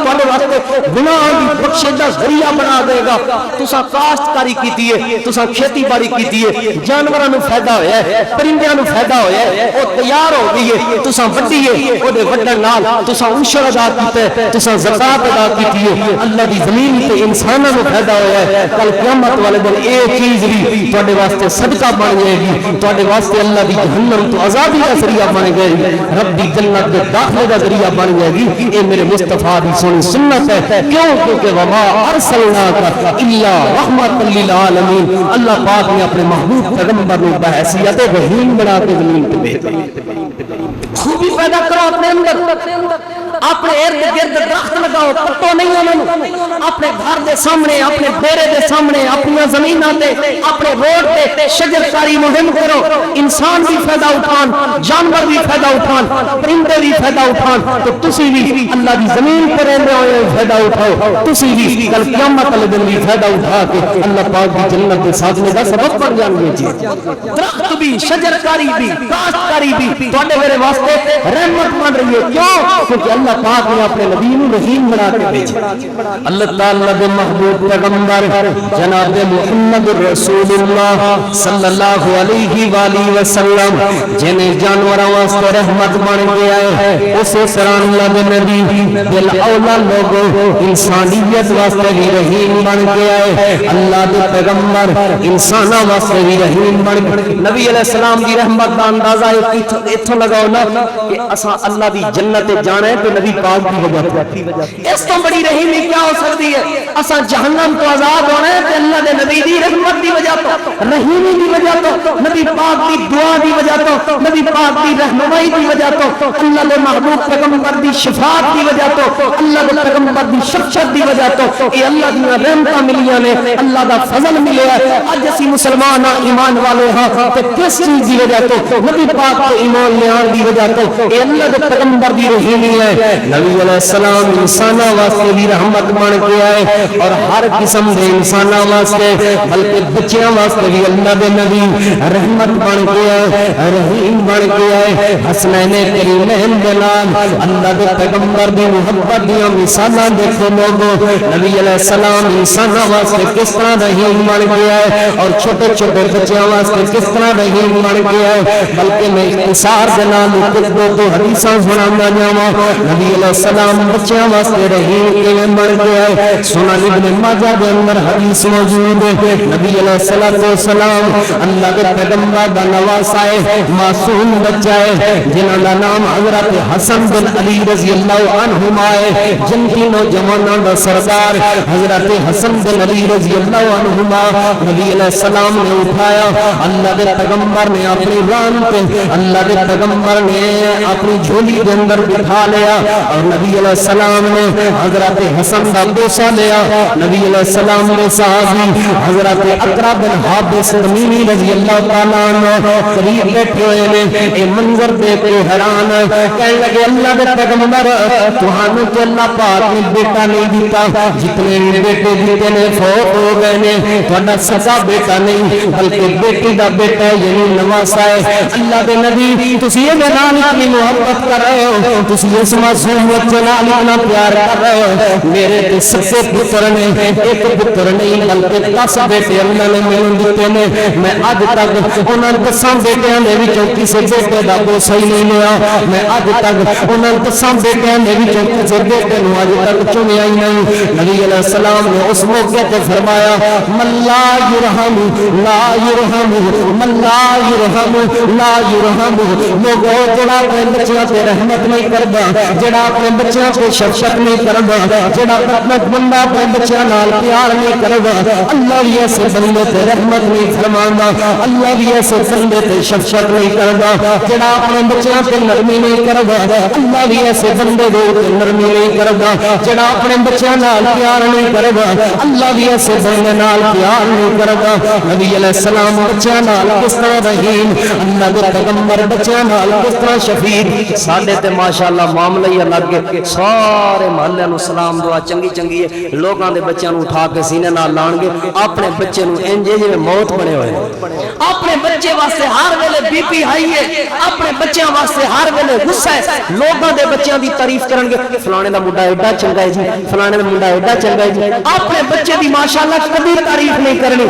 تواڈے واسطے گناہ دی بخشش دا ذریعہ بنا دے گا. تساں کاشتکاری کیتی ہے, تساں کھیتی باڑی کیتی ہے, جانوراں نوں فائدہ ہویا ہے, پرندیاں نوں فائدہ ہویا ہے, او تیار ہو گئی ہے, تساں وڈی ہے, اودے وڈن نال تساں عشر ادا کیتا ہے, تساں زکات ادا کیتی ہے, اللہ دی زمین تے انساناں نوں فائدہ ہویا ہے. کل قیامت والے دن اے چیز بھی تواڈے واسطے صدقہ بن جائے گی, تواڈے واسطے اللہ دی جہنم تو آزادی دا ذریعہ بن جائے گی, رب دی جنت دے داخلے دا ذریعہ بن جائے گی. اے میرے مصطفیٰ دی سونی سنت ہے, کیوں کہ وما ارسلناک الا رحمت للعالمین. اللہ پاک نے اپنے محبوب پیغمبر کو بحیثیت رحیم بنا کے زمین پہ بھیجا. خوبی پیدا کرو اپنے اندر, اپنے ارد گرد درخت لگاؤ, پتو نہیں انہوں, اپنے گھر دے سامنے, اپنے ڈیرے دے سامنے, اپنی زمیناں تے, اپنے روڈ تے شجر کاری مہم کرو. انسان بھی فائدہ اٹھان, جانور بھی فائدہ اٹھان, پرندے بھی فائدہ اٹھان, تو تسی بھی اللہ دی زمین پر رہنے ہوئے فائدہ اٹھاؤ. تسی بھی کل قیامت والے دن بھی فائدہ اٹھا کے اللہ پاک کی جنت کے ساتھنے کا سبب بن جان گے. درخت بھی, شجر کاری بھی, کاشت کاری بھی تواڈے میرے واسطے رحمت بن رہی ہے. کیوں؟ کیونکہ اللہ پاک نے اپنے نبی نو رحیم بنا کے بھیجا. اللہ تعالی دے محبوب پیغمبر جناب محمد رسول اللہ صلی اللہ علیہ وآلہ وسلم جنہیں جانوراں واسطے رحمت بن کے آئے ہیں, اسی طرح اللہ دے نبی بالاولا لوگوں انسانیت واسطے بھی رحیم بن کے آئے ہیں. اللہ دے پیغمبر انساناں واسطے بھی رحیم بن کے. نبی علیہ السلام دی رحمت دا اندازہ ایتھوں لگاؤ نا کہ اساں اللہ دی جنت جانا ہے تو نبی پاک کی وجہ سے۔ اس تو بڑی رحیمی کیا ہو سکتی ہے؟ اساں جہنم تو آزاد ہونا ہے تے اللہ دے نبی دی رحمت دی وجہ تو، رحیمی دی وجہ تو، نبی پاک دی دعا دی وجہ تو، نبی پاک دی رہنمائی دی وجہ تو، اللہ دے محبوب پیغمبر دی شفاعت دی وجہ تو، اللہ دے پیغمبر دی شفقت دی وجہ تو، یہ اللہ دی رحمتاں ملیاں نے، اللہ دا فضل ملیا ہے۔ اج اسی مسلمان ایمان والے ہاں تے کس چیز دی وجہ تو؟ نبی پاک تے ایمان لے آن دی وجہ تو، یہ اللہ دے پیغمبر دی رحیمی ہے۔ نبی علیہ السلام انساناں واسطے بھی رحمت بن کے آئے اور ہر قسم دے انساناں واسطے بلکہ بچیاں واسطے بھی اللہ دے نبی رحمت بن کے آئے، رحیم بن کے آئے۔ حسنین کریمین دے نال اللہ دے پیغمبر دی محبت دیاں مثالاں دیکھو لوگو۔ نبی علیہ السلام انساناں واسطے کس طرح رحیم بن کے آئے اور چھوٹے چھوٹے بچیاں واسطے کس طرح رحیم بن کے آئے۔ بلکہ میں اختصار دے نال کچھ دو حدیثاں سنانا جاواں۔ نبی علیہ السلام بچیاں واسطے رحیم کیویں بن کے آئے؟ سنن ابن ماجہ دے اندر حدیث موجود ہے۔ نبی علیہ السلام اللہ کے پیغمبر دا نواسا ہے، معصوم بچہ ہے جنہاں دا نام حضرت حسن بن علی رضی اللہ عنہما ہے، جن کی نوجواناں دا سردار حضرت حسن بن علی رضی اللہ عنہما نبی علیہ السلام نے اٹھایا۔ اللہ کے پیغمبر نے اپنی ران پہ، اللہ کے پیغمبر نے اپنی جھولی کے اندر بٹھا لیا اور نبی علیہ السلام نے حضرت حسن دا بوسہ لیا۔ نبی علیہ السلام نے صحابی حضرت اقرا بن حابس تمیمی رضی اللہ تعالیٰ عنہ قریب بیٹھے ہوئے نے، اے منظر دیکھ کے حیران کہنے لگے اللہ کے پیغمبر تہانوں تو اللہ پاک نے بیٹا نہیں دیتا، جتنے بیٹے دیتے نے فوت ہو گئے نے، تہاڈا سچا بیٹا نہیں بلکہ بیٹی دا بیٹا ہے یعنی نواسا ہے۔ اللہ دے نبی تسی اے نال اتنی محبت کر رہے ہو، تسی اس معصوم بچے نال اتنا پیار کر رہے ہو، میرے تے سچے پتر نے ایک پتر نہیں بلکہ 10 بیٹے اللہ نے مینوں دتے نے، میں اج تک انہاں 10 بیٹیاں دے وچوں کسے بیٹے دا بوسہ ہی نہیں لیا، میں اج تک انہاں 10 بیٹیاں دے وچوں کسے بیٹے نوں اج تک چنیا ہی نہیں۔ نبی علیہ السلام نے اس موقع تے فرمایا من لا یرحم لا یرحم من لا یرحم لا یرحم، لوگوں جڑا اپنے بچیاں تے رحمت نہیں کردا، جڑا اپنے بچیاں تے شفقت نہیں کردا، جڑا بندہ اپنے بچیاں نال پیار نہیں کردا، اللہ بھی ایسے بندے تے رحمت نہیں فرماندا، اللہ بھی ایسے بندے تے شفقت نہیں کردا، جڑا اپنے بچیاں تے نرمی نہیں کردا، اللہ بھی ایسے بندے دے تے نرمی نہیں کردا، جڑا اپنے بچیاں نال پیار نہیں کردا، اللہ بھی ایسے بندے نال پیار نہیں کردا۔ نبی علیہ السلام بچیاں نال کس طرح رحیم، اللہ دے پیغمبر بچیاں نال کس طرح شفیق۔ ساڈے تے ماشاءاللہ معاملہ ہی الگ ہے، سارے محلے نو سلام دعا چنگی چنگی ہے، لوگاں دے بچیاں نو اٹھا کے سینے نال لان گے، اپنے بچے نو انج جویں موت بنے ہوئے، اپنے بچے واسطے ہر ویلے بی پی ہائی ہے، اپنے بچیاں واسطے ہر ویلے غصہ ہے، لوگاں دے بچیاں دی تعریف کرن گے فلانے دا منڈا ایڈا چنگا ہے جی، فلانے دا منڈا ایڈا چنگا ہے جی، اپنے بچے دی ماشاءاللہ کبھی تعریف نہیں کرنی۔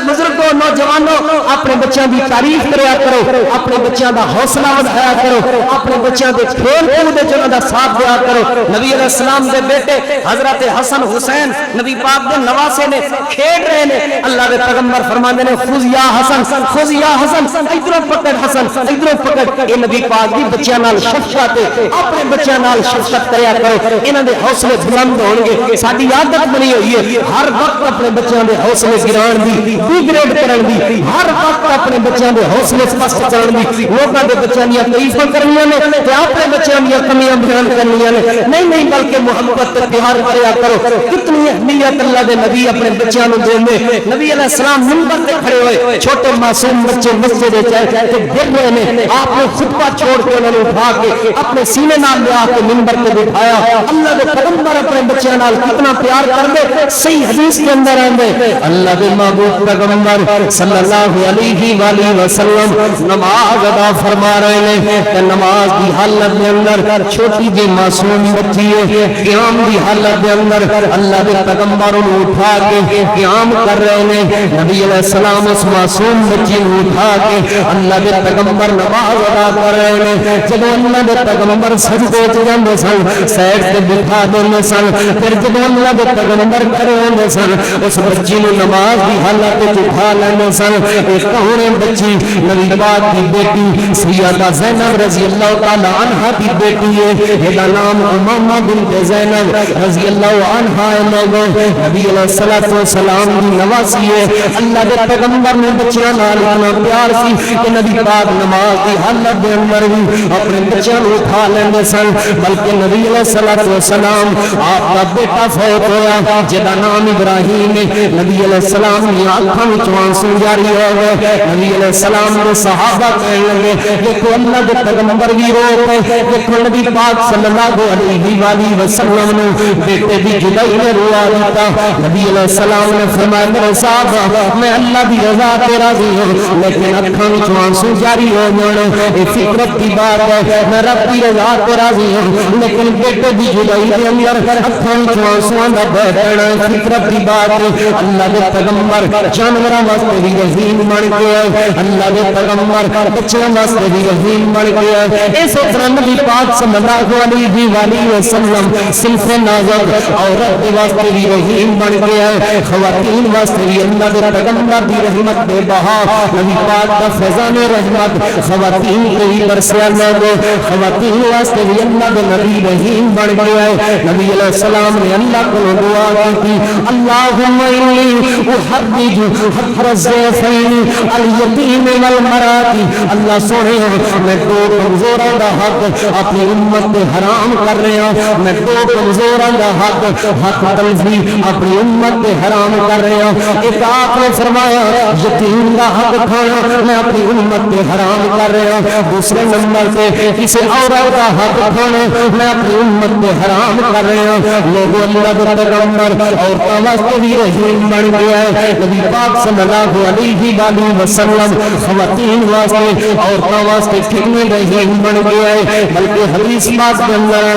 بزرگوں نوجوانوں اپنے بچیاں دی تعریف کریا کرو، اپنے بچیاں دا حوصلہ بڑھایا کرو، اپنے بچیاں دے کھیل کود وچ انہاں دا ساتھ دیا کرو۔ نبی علیہ السلام دے بیٹے حضرت حسن حسین نبی پاک دے نواسے نے کھیڈ رہے نے، اللہ دے پیغمبر فرماندے نے خذ یا حسن خذ یا حسن، ادھروں پکڑ حسن ادھروں پکڑ۔ اے نبی پاک دی بچیاں نال شفقت ہے، اپنے بچیاں نال شفقت کریا کرو، انہاں دے حوصلے بلند ہون گے۔ ساڈی عادت بنی ہوئی ہے ہر وقت اپنے بچیاں دے حوصلے گران دی، ڈی گریڈ کرن دی، ہر وقت اپنے بچیاں دے حوصلے پست کرن دی، لوکاں دے بچیاں دی تعریفاں کرنیاں نے تے اپنے بچیاں دی کمیاں بیان کرنیاں نے، نہیں بلکہ محبت تے پیار کریا کرو۔ کتنی اہمیت اللہ دے نبی اپنے بچیاں نوں دیندے۔ نبی علیہ السلام منبر تے کھڑے ہوئے، چھوٹے معصوم بچے مسجد وچ آئے تے گر رہے نے، آپ نے خطبہ چھوڑ کے انہاں نوں اٹھا کے اپنے سینے نال لیا کے منبر تے بٹھایا۔ اللہ دے پیغمبر اپنے بچیاں نال کتنا پیار کردے، صحیح حدیث کے اندر آندے اللہ دے محبوب پیغمبر صلی اللہ علیہ وآلہ وسلم نماز ادا فرما رہے ہیں کہ نماز دی حالت دے اندر چھوٹی جی معصوم بچی ہے، قیام دی حالت دے اندر اللہ دے پیغمبر انہوں اٹھا کے قیام کر رہے ہیں۔ نبی علیہ السلام اس معصوم بچی نوں اٹھا کے اللہ دے پیغمبر نماز ادا کر رہے ہیں۔ جب اللہ دے پیغمبر سجدے وچ جاندے سن، سیڈ تے بٹھا دیندے سن، پھر جب اللہ دے پیغمبر کھڑے ہوندے سن اس بچی نو نماز دی حالت وچ اٹھا لیندے سن. ایک کون بچی نبی پاک دی بیٹی سیدہ زینب رضی اللہ تعالی عنہا دی بیٹی ہے. ایدا نام امامہ بنت زینب رضی اللہ عنہا ہے. لوگوں نبی علیہ الصلوۃ والسلام دی نواسی ہے. اللہ دے پیغمبر نے بچیاں نال اتنا پیار سی کہ نبی پاک نماز دی حالت دے اندر بھی اپنے بچیاں نو اٹھا لیندے سن. بلکہ نبی علیہ الصلوۃ والسلام آپ دا بیٹا فوت ہویا جدا نام ابراہیم ہے. نبی علیہ السلام دی آنکھاں وچ آنسو جاری ہو گئے. نبی علیہ السلام دے صحابہ کہنے لگے دیکھو اللہ دے پیغمبر بھی رو پے, دیکھو نبی پاک صلی اللہ علیہ وآلہ وسلم نے بیٹے دی جدائی میں روا دیتا. نبی علیہ السلام نے فرمایا میرے صحابہ میں اللہ دی رضا تے راضی ہوں لیکن اکھاں وچ آنسو جاری ہو جانے یہ فطرت کی بات ہے. میں رب دی رضا تے راضی ہوں لیکن بیٹے دی جدائی دے اندر اکھاں وچ آنسواں دا بہ پڑنا فطرت کی بات ہے. اللہ دے پیغمبر جانوراں واسطے بھی رحیم بن گیا. اللہ دے پیغمبر بچیاں واسطے بھی رحیم بن گیا. اس طرح نبی پاک صلی اللہ علیہ وآلہ وسلم صنف نازک عورت دے واسطے بھی رحیم بن گیا. خواتین واسطے بھی اللہ دے پیغمبر دی رحمت بے بہا نبی پاک دا فیضان رحمت خواتین کو ہی برسیا. لوگوں خواتین واسطے بھی اللہ دے نبی رحیم بن گیا. نبی علیہ السلام نے اللہ کو دعا کی اللہم انی احرج حق الضعفین الیتیم والمرأۃ. اللہ سونے میں دو کمزوراں دا حق اپنی امت پہ حرام کر رہا ہوں. میں دو کمزوراں دا حق تلفی اپنی امت پہ حرام کر رہا ہوں. ایک آپ نے فرمایا یتیم دا حق کھانا میں اپنی امت پہ حرام کر رہا ہوں. دوسرے نمبر پہ کسی عورت کا حق کھانا میں اپنی امت پہ حرام کر رہا ہوں. لوگوں اللہ دے پیغمبر عورتاں واسطے بھی رحیم بن گیا ہے. نبی پاک صلی اللہ علیہ وآلہ وسلم خواتین واسطے عورتاں واسطے کتنے رحیم بن گیا ہے. بلکہ حدیث پاک کے اندر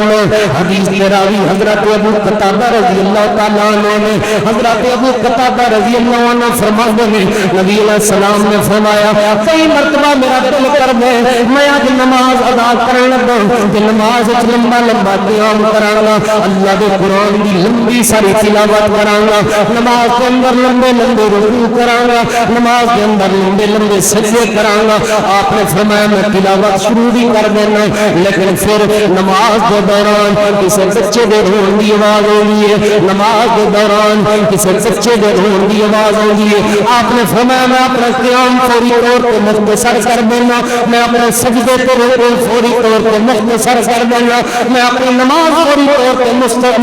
حدیث کے راوی حضرت ابو قتادہ رضی اللہ تعالیٰ عنہ نے حضرت ابو قتادہ رضی اللہ عنہ فرماتے ہیں نبی علیہ السلام نے فرمایا کئی مرتبہ میرا دل کر دے میں آج نماز ادا کرنے لگا کہ نماز لمبا لمبا قیام کراں اللہ دے قرآن کی لمبی ساری تلاوت کراں نماز کے اندر لمبے لمبے رکوع کراں نماز کے اندر لمبے لمبے سجدے کراں. آپ نے فرمایا میں تلاوت شروع بھی کر دینا لیکن پھر نماز کے دوران کسی بچے دے رون دی آواز ہوئی ہے. نماز کے دوران کسی بچے دے رون دی آواز ہوئی ہے. آپ نے فرمایا میں اپنا قیام فوری طور پہ مختصر کر دینا میں اپنے سجدے کو فوری طور پہ مختصر کر دینا میں اپنی نماز فوری طور پہ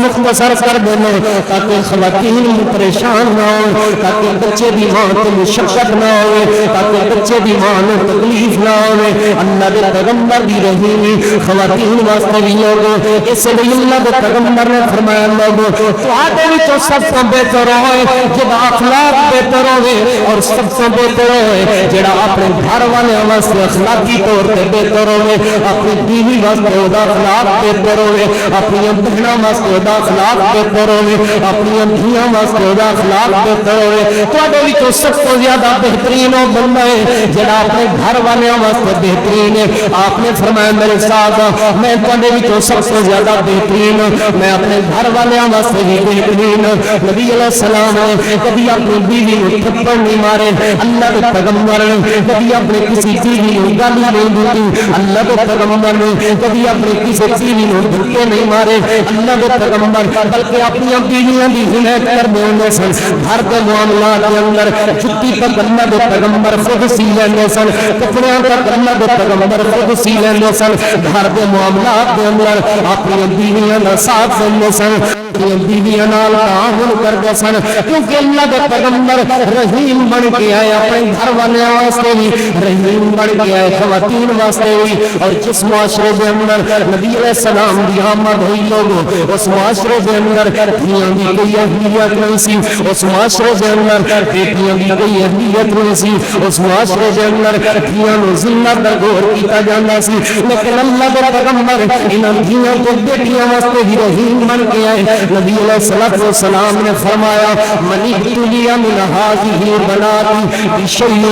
مختصر کر دینا تاکہ خواتین پریشان نہ ہو تاکہ بچے بھی ماں کو مشقت نہ ہو تاکہ بچے بھی ماں کو تکلیف نہ ہو. اللہ دے پیغمبر دی رحیمی خواتین واسطے بھی لوگوں اس لیے اللہ دے پیغمبر نے فرمایا لوگوں تواڈے وچوں سب تو بہتر ہوئے جڑا اخلاق بہتر ہوئے اور سب سے بہتر ہوئے جڑا اپنے گھر والے واسطے اخلاقی طور پہ بہتر ہوئے اپنی بیوی واسطے دا اخلاق بہتر ہوئے اپنی بہناں واسطے دا اخلاق بہتر ہوئے اپنی دھیاں واسطے دا اخلاق بہتر ہوئے. تواڈے وچوں سب تو زیادہ بہترین وہ بندہ ہے جڑا اپنے گھر والے واسطے بہترین ہے. آپ نے فرمایا میرے ساتھ میں تواڈے وچوں سب سے زیادہ بہترین میں اپنے گھر والے واسطے بھی بہترین. نبی علیہ السلام کبھی اپنی بیوی کو تھپڑ نہیں مارے. اللہ کے پیغمبر کبھی اپنے کسی بیوی کو گالی نہیں دی. اللہ کے پیغمبر نے کبھی اپنے کسی بیوی کو دھکے نہیں مارے. اللہ کے پیغمبر بلکہ اپنی بیویاں کی حمایت کرتے ہوندے سن. گھر کے معاملات کے اندر جُتی تک اللہ کے پیغمبر خود سی لیندے سن. کپڑے تک اللہ کے پیغمبر خود سی لیندے سن. گھر کے معاملات کے اندر اپنی بیویاں کا ساتھ دیندے سن بیویاں نال تعاون کرتے سن کیونکہ اللہ کے پیغمبر رحیم بن کے آئے اپنے گھر والے واسطے بھی رحیم بن کے آئے خواتین واسطے بھی. اور جس معاشرے کے اندر نبی علیہ السلام کی آمد ہوئی لوگوں اس معاشرے کے اندر دھیاں کی کوئی اہمیت نہیں سی. اس معاشرے کے اندر بیٹیاں کی کوئی اہمیت نہیں سی. اس معاشرے کے اندر دھیاں نو ذلت دا غور کیتا جاندا سی. لیکن اللہ کے پیغمبر انہاں دھیاں کو بیٹیاں واسطے بھی رحیم بن کے آئے نبی علیہ الصلوۃ والسلام نے فرمایا من ابتلیا من هذه البنات بشيء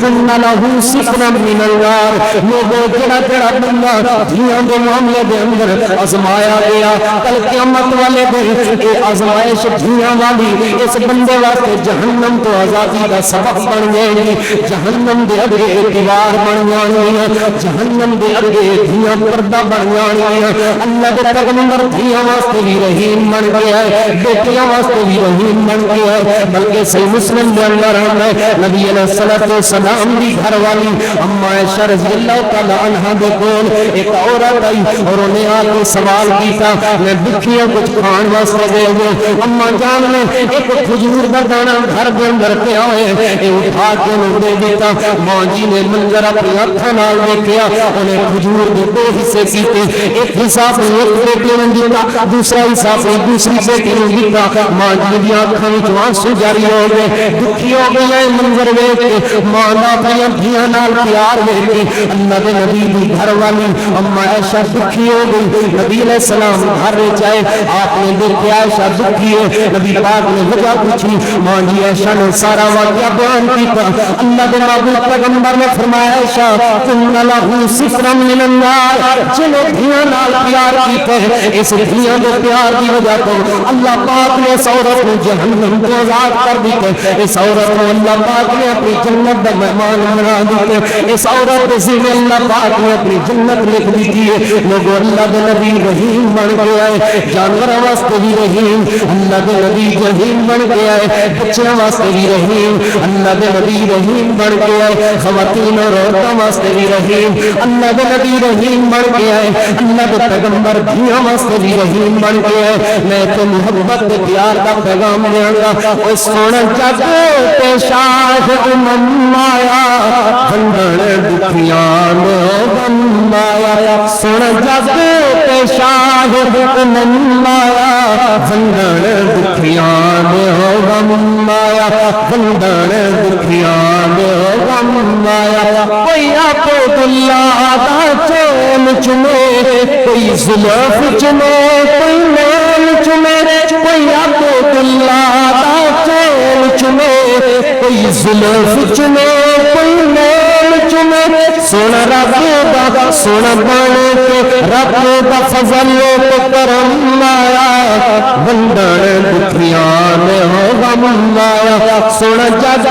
فإن له سترا من النار. لوگوں جڑا بندہ دھیاں دے معاملے دے اندر آزمایا گیا کل قیامت والے دن یہ آزمائش دھیاں والی اس بندے واسطے جہنم تو آزادی کا سبب بن گئی. جہنم دے اگے دیوار بن جانی, جہنم دے اگے دھیاں پردہ بن جانی. اللہ دے پیغمبر دھیاں واسطے بھی رحیم بن گیا ہے, بیٹیاں واسطے بھی رحیم بن گیا ہے. بلکہ صحیح مسلم دے اندر نبی علیہ الصلوۃ والسلام دی گھر والی اما عائشہ رضی اللہ تعالی عنہا دے کول ایک عورت آئی اور انہیں آ کے سوال کیتا میں بکھیاں کچھ کھان واسطے دے دو. اما جان نے ایک کھجور دا دانا گھر دے اندر پیا ہے اے اٹھا کے انہوں دے دیتا. ماں جی نے منظر اپنی اکھاں نال دیکھیا, انہیں کھجور دے دو حصے کیتے, ایک حصہ اپنی ایک بیٹی نے دیتا, دوسرا حصہ اپنی دوسری بیٹی نے دیتا. ماں جی دی اکھاں وچ آنسو جاری ہو گئے, دکھی ہو گئے منظر ویکھ کے. ماں دا اپنی دھیاں نال پیار ویکھ کے اللہ دے نبی دی گھر والی اما عائشہ دکھی ہو گئی. نبی علیہ السلام گھر جائے, آپ نے دیکھا عائشہ دکھی ہے. نبی پاک نے وجہ پوچھی, ماں جی عائشہ نے سارا واقعہ بیان کیتا. اللہ دے محبوب پیغمبر نے فرمایا عائشہ ان لہ سترا من النار, جنہیں دھیاں نال پیار کیتا ہے اس دھیاں دے پیار دی وجہ تو اللہ پاک نے اس عورت کو جہنم تو آزاد کر دیتا. اس عورت کو اللہ پاک نے اپنی جنت دا مہمان بنا دیتا. اس عورت کے ذمہ اللہ پاک نے اپنی جنت لکھ دی ہے. لوگوں اللہ دے نبی رحیم بن گیا ہے, جانوراں واسطے بھی رحیم. اللہ دے نبی رحیم بن گیا ہے, بچیاں واسطے بھی رحیم. اللہ دے نبی رحیم بن گیا ہے, خواتین اور عورتوں واسطے بھی رحیم. اللہ دے نبی رحیم بن گیا ہے, اللہ دے پیغمبر دھیاں واسطے بھی رحیم بن گیا ہے. میں تو محبت تے پیار دا پیغام دیاں گا. اوے سونا جگ تے شاہ امم آیا, بندن دکھیاں دے غم آیا. سونا جگ تے شاہ امم آیا, بندن دکھیاں دے غم آیا. بندن دکھیاں دے غم آیا. کوئی عبد اللہ دا چین چنے, کوئی زلف چنے, کوئی نیل چنے. کوئی عبد اللہ دا چین چنے, کوئی زلف چنے, کوئی نیل چنے. سونا رب دا سونا بن کے رب دا فضل تو کرم آیا, بندن دکھیاں دے غم آیا. سونا جگ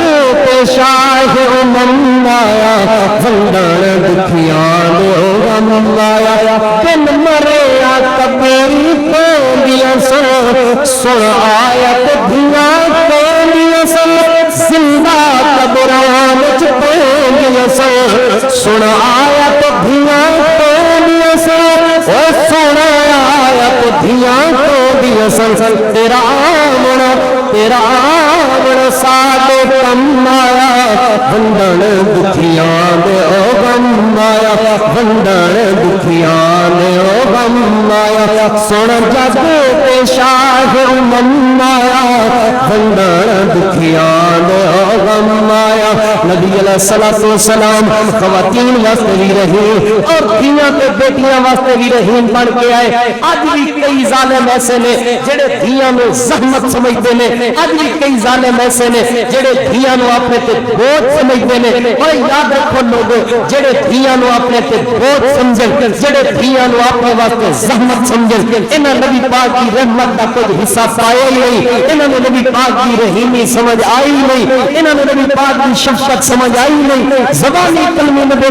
تے شاہ امم آیا, بندن دکھیاں دے غم آیا. دن مریا کبیری پیندیاں سن, سن آیت دھیاں پیندیاں سن. زندہ قبران وچ پیندیاں سن, سن آیت دھیاں پیندیاں سن. او سن آیت دھیاں پیندیاں سن. تیرا آمنا تیرا آمنا ساڈے کم آیا, بندن دکھیاں دے غم آیا. بندن دکھیاں دے غم آیا. سن جگ تے شاہ امم آیا, بندن دکھیاں دے غم آیا. نبی علیہ الصلوۃ والسلام خواتین واسطے بھی رحیم اور دھیاں تے بیٹیاں واسطے بھی رحیم بن کے آئے. اج بھی کئی ظالم ایسے نے جڑے دھیاں نوں زحمت سمجھدے نے. اج بھی کئی ظالم ایسے نے جڑے دھیاں نوں اپنے تے بوجھ سمجھدے نے. اور یاد رکھو لوگو, جڑے دھیاں نوں اپنے تے بوجھ سمجھن, جڑے دھیاں نوں اپنے واسطے زحمت سمجھن, انہاں نبی پاک کی رحمت دا کوئی حصہ پایا ہی نہیں. انہاں نے نبی پاک کی رحیمی سمجھ آئی نہیں. انہاں نے نبی پاک کی شفقت سمجھ آئی نہیں. زبانی کلمے نبی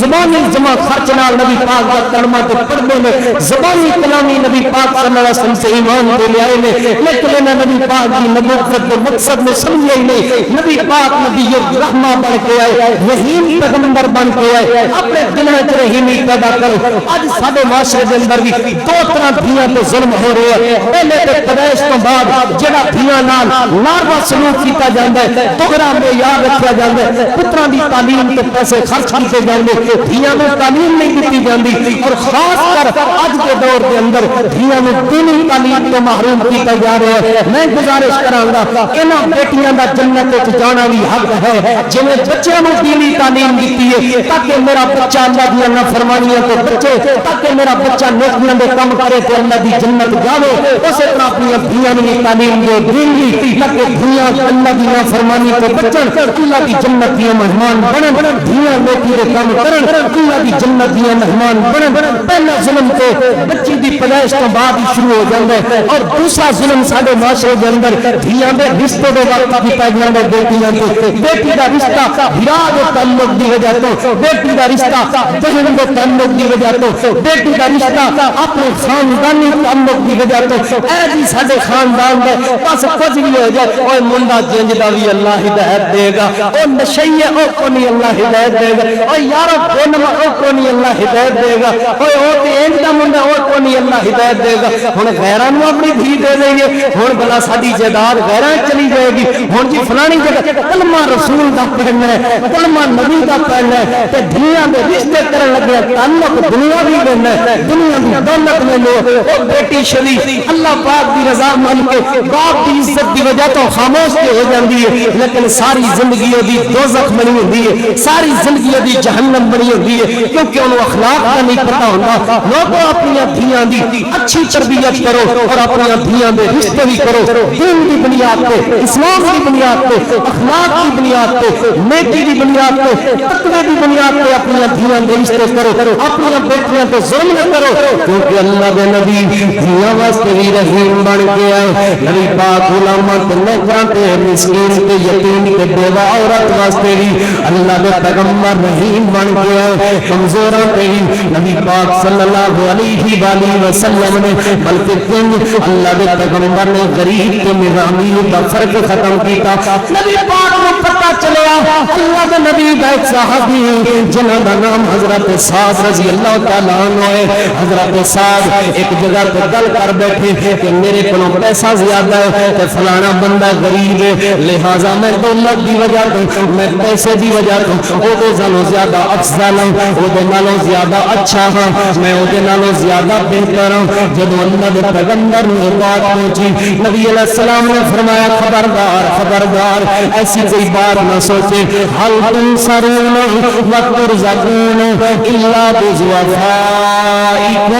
زبانی جمع خرچ نال نبی پاک دا کلمہ تے پڑھدے نے. زبانی کلامی نبی پاک صلی اللہ علیہ وسلم سے ایمان دے لے آئے نے, لیکن انہاں نبی پاک کی نبوت کے مقصد میں سمجھے ہی نہیں. نبی پاک نبی الرحمہ بن کے آئے, رحیم پیغمبر بن کے آئے. اپنے دلوں وچ رحیمی پیدا کرو. اج ساڈے معاشرے دے اندر بھی دو طرح دھیاں تے ظلم ہو رہے ہیں. پہلے تے پیدائش تو بعد جڑا دھیاں نال لاڑوا سلوک کیتا جاندا ہے, دوہرا معیار خیال رکھا جاتا ہے پتراں دی تعلیم تے پیسے خرچ کیتے جاندے دھیاں نوں تعلیم نہیں دتی جاندی اور خاص کر اج دے دور دے اندر دھیاں نوں دینی تعلیم تو محروم کیتا جا رہا ہے میں گزارش کراں گا انہاں بیٹیاں دا جنت وچ جانا بھی حق ہے جویں بچیاں نوں دینی تعلیم دتی ہے تاکہ میرا بچہ اللہ دی نافرمانیاں تو بچے تاکہ میرا بچہ نیکیاں دے کم کرے تے اللہ دی جنت جاوے اسی طرح اپنی دھیاں نوں تعلیم دے دینی تاکہ دھیاں اللہ دی نافرمانی تو بچن اللہ دی جنت دی مہمان بنن دھیاں نیکی دے کم کرن اللہ دی جنت دی مہمان بنن پہلا ظلم تے بچی دی پیدائش تو بعد ہی شروع ہو جاندا ہے اور دوسرا ظلم ساڈے معاشرے دے اندر دھیاں دے رشتے دے وقت کیتا جاندا ہے بیٹیاں تے بیٹی دا رشتہ ہرا دے تعلق دی وجہ تو بیٹی دا رشتہ بہن دے تعلق دی وجہ تو بیٹی دا رشتہ اپنے خاندانی تعلق دی وجہ تو اے جی ساڈے خاندان دے بس کچھ بھی ہو جائے اوے منڈا جنج دا بھی اللہ ہدایت دے گا او نشئی او کو نہیں اللہ ہدایت دے گا او یارو بنما او کو نہیں اللہ ہدایت دے گا اوے او تے انج دا منڈا او کو نہیں اللہ ہدایت دے گا ہن غیراں نوں اپنی دھی دے دیں گے ہن بلا ساڈی جائیداد غیراں چلی جائے گی ہن جی فلانی جگہ کلمہ رسول دا پڑھنا ہے کلمہ نبی دا پڑھنا ہے تے دھیاں دے رشتے کرن لگے تعلق دنیا بھی دینا ہے دنیا دی دولت میں لو او بیٹی شریف اللہ پاک دی رضا مان کے باپ دی عزت دی وجہ تو خاموش ہو جاندی ہے لیکن ساری زندگی دی دوزخ بنی ہوندی ہے ساری زندگی دی جہنم بنی ہوندی ہے کیونکہ انہوں اخلاق کا نہیں پتہ ہوندا لوگوں اپنی دھیاں دی اچھی تربیت کرو اور اپنی دھیاں دے رشتے بھی کرو دین دی بنیاد پہ اسلام دی بنیاد پہ اخلاق دی بنیاد پہ نیکی دی بنیاد پہ تقوی دی بنیاد پہ اپنی دھیاں دے رشتے کرو اپنی بیٹیاں تو ظلم نہ کرو کیونکہ اللہ دے نبی دھیاں واسطے بھی رحیم بن کے آئے نبی پاک علماء تے نوکراں تے مسکین تے یتیم تے بیوہ عورت واسطے بھی اللہ دے پیغمبر رحیم بن کے آئے کمزوراں تے نبی پاک صلی اللہ علیہ وآلہ وسلم نے بلکہ اللہ دے پیغمبر نے غریب تے مغامی دا فرق ختم کیتا نبی پاک کو پتہ چلیا اللہ دے نبی دا ایک صحابی جنہاں دا نام حضرت سعد رضی اللہ تعالی عنہ ہے حضرت سعد ایک جگہ پہ گل کر بیٹھے کہ میرے کولوں پیسہ زیادہ ہے تے فلانا بندہ غریب ہے لہذا میں دولت دی وجہ تو میں پیسے دی وجہ تو او دے نالوں زیادہ افضل ہوں او دے نالوں زیادہ اچھا ہوں میں او دے نالوں زیادہ بہتر ہوں جب اللہ دے پیغمبر نے بات پہنچی نبی علیہ السلام نے فرمایا خبردار خبردار ایسی کوئی بات نہ سوچے حل تنصرون وترزقون الا بضعفائکم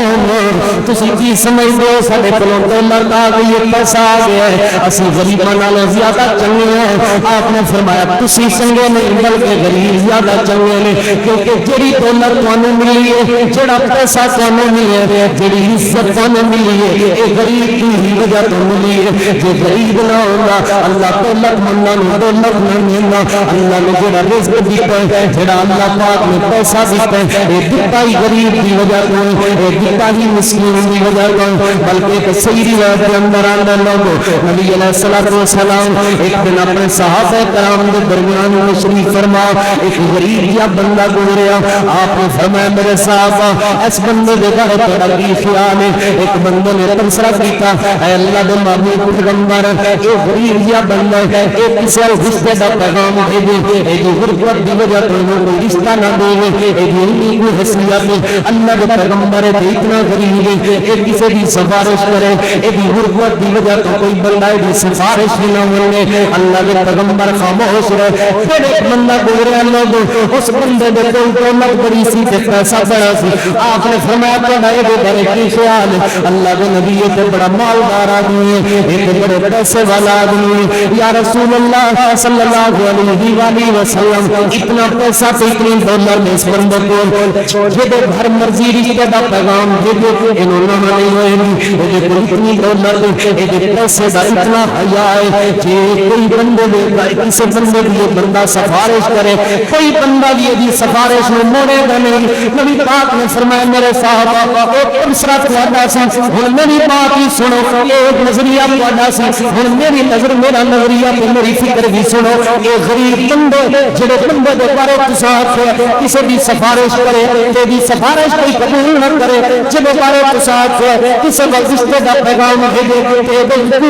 تسی کی سمجھ دو ساڈے کولوں دولت آ گئی ہے پیسہ آ گیا ہے اسی غریباں نالوں زیادہ چنگے ہیں آپ نے فرمایا تسی چنگے نہیں بلکہ غریب زیادہ چنگے نے کیونکہ جڑی دولت تانوں ملی ہے جڑا پیسہ تانوں ملیا ہے جڑی عزت تانوں ملی ہے اے غریب دی ہی وجہ تو ملی ہے جو غریب نہ ہوندا اللہ دولت منداں نوں دولت نہ دینا اللہ نے جڑا رزق دیتا ہے جڑا اللہ پاک نے پیسہ دیتا ہے اے دتا ہی غریب دی وجہ تو اے دتا ہی مسکین دی وجہ تو بلکہ ایک صحیح روایت کے اندر آندا لوگوں نبی علیہ الصلوۃ والسلام ایک دن اپنے صحابہ کرام کے درمیان تشریف فرما ایک غریب یا بندہ گزریا آپ نے فرمایا میرے صحابہ اس بندے دے بارے تہاڈا کی خیال ہے ایک بندے نے تبصرہ کیتا اے اللہ دے محبوب پیغمبر اے غریب یا بندہ اے کسے رشتے دا پیغام بھیجے اے جو غربت دی وجہ تو کوئی رشتہ نہ دے اے دی کوئی حیثیت اللہ دے پیغمبر تے اتنا غریب ہے اے کسے دی سفارش کرے اے دی غربت دی وجہ تو کوئی بندہ دی سفارش نہ ملے اللہ دے پیغمبر خاموش رہے پھر ایک بندہ گزریا لوگوں اس بندے دے کول دولت بڑی سی تے پیسہ بڑا سی آپ نے فرمایا تہاڈا اے بارے کی خیال ہے اللہ دے نبی تے بڑا مالدار آدمی ہے ایک بڑے پیسے والا آدمی ہے یا رسول اللہ صلی اللہ علیہ وآلہ وسلم اتنا پیسہ تے اتنی دولت میں اس بندے کول جے ہر مرضی رشتے دا پیغام بھیجے انہوں نہ نہیں ہوئے اے اتنی دولت اے پیسے دا اتنا حیا ہے جے کوئی بندے دے کسی بندے دی بندہ سفارش کرے کوئی بندہ دی سفارش میں موڑے گا نہیں نبی پاک نے فرمایا میرے صحابہ ایک تبصرہ تہاڈا سی ہن میری بات ہی سنو ایک نظریہ تہاڈا سی ہن میری نظر میرا نظریہ تے میری فکر بھی سنو اے غریب بندے جڑے بندے دے بارے تساں آکھیا کسی دی سفارش کرے تے دی سفارش کوئی قبول نہ کرے جڑے بارے تساں آکھیا کسی رشتے دا پیغام بھیجے تے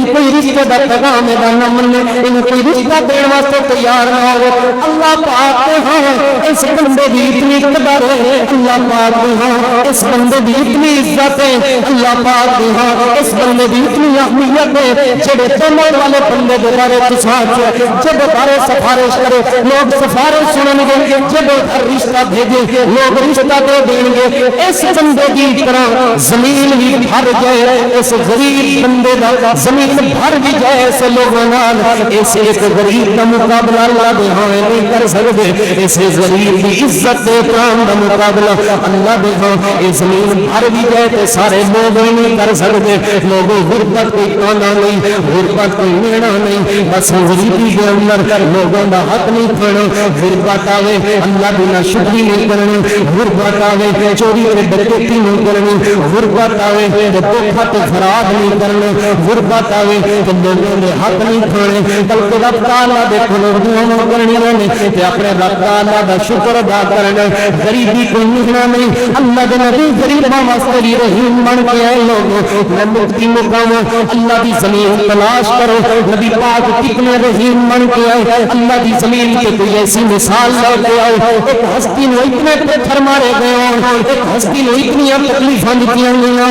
کوئی رشتے دا پیغام دا نہ مننے ان کوئی رشتہ دین واسطے کو تیار نہ ہو اللہ پاک نے ہاں اس بندے دی اتنی قدر ہے اللہ پاک نے ہاں اس بندے دی اتنی عزت ہے اللہ پاک نے ہاں اس بندے دی اتنی اہمیت ہے جڑے تمام والے بندے دے بارے تساچ جب بارے سفارش کرے لوگ سفارش سنن گے جب ہر رشتہ بھیجے لوگ رشتہ دے دیں گے اس بندے کی طرح زمین بھی بھر جائے اس غریب بندے دا زمین بھر بھی جائے ایسے لوگوں نال اس ایک غریب کا مقابلہ اللہ دے ہاں نہیں کر سکتے اس غریب کی عزت دے احترام کا مقابلہ اللہ دے ہاں یہ زمین بھر بھی جائے تو سارے لوگ نہیں کر سکتے لوگوں غربت کوئی کانا نہیں غربت کوئی نیڑا نہیں بس غریبی کے اندر لوگوں کا حق نہیں کھانا غربت آوے اللہ بنا شکری نہیں کرنی غربت آوے چوری تے ڈکیتی نہیں کرنی غربت آوے دھوکا تے فراد نہیں کرنا غربت آوے لوگوں کے حق نہیں کھانے بلکہ رب تعالیٰ دے کولوں دعا کرنی تے اپنے رب تعالیٰ دا شکر ادا کرنا غریبی کوئی نکلنا نہیں اللہ دے نبی غریباں واسطے رحیم بن کے آئے لوگوں میں مفتی مقام اللہ دی زمین تلاش کرو نبی پاک کتنے رحیم بن کے آئے اللہ دی زمین پہ کوئی ایسی مثال لے کے آؤ ایک ہستی نے اتنے پتھر مارے گئے ایک ہستی نے اتنی تکلیفاں دتیاں گئیاں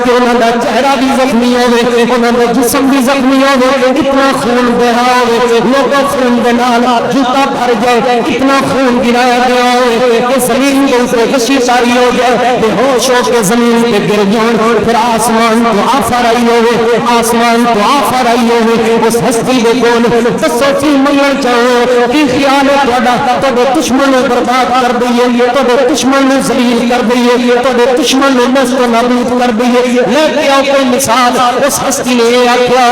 کہ انہاں دا چہرہ بھی زخمی ہوے انہاں دا جسم بھی زخمی ہوے اتنا خون بہا ہوے لوگوں خون دے نال جوتا بھر جائے اتنا خون گرایا گیا ہوے کہ زمین کے اوپر غشی ساری ہو جائے بے ہوش ہو کے زمین پہ گر جان پھر آسمان کو آفر آئی ہوے آسمان کو آفر آئی ہوے اس ہستی دے کول دسو کی منگن چاہو کی خیال ہے تہاڈا تہاڈے دشمن نوں برباد کر دئیے تہاڈے دشمن نوں ذلیل کر دئیے تہاڈے دشمن نوں نست و نابود کر دئیے لے کے آؤ کوئی مثال اس ہستی نے یہ آخیا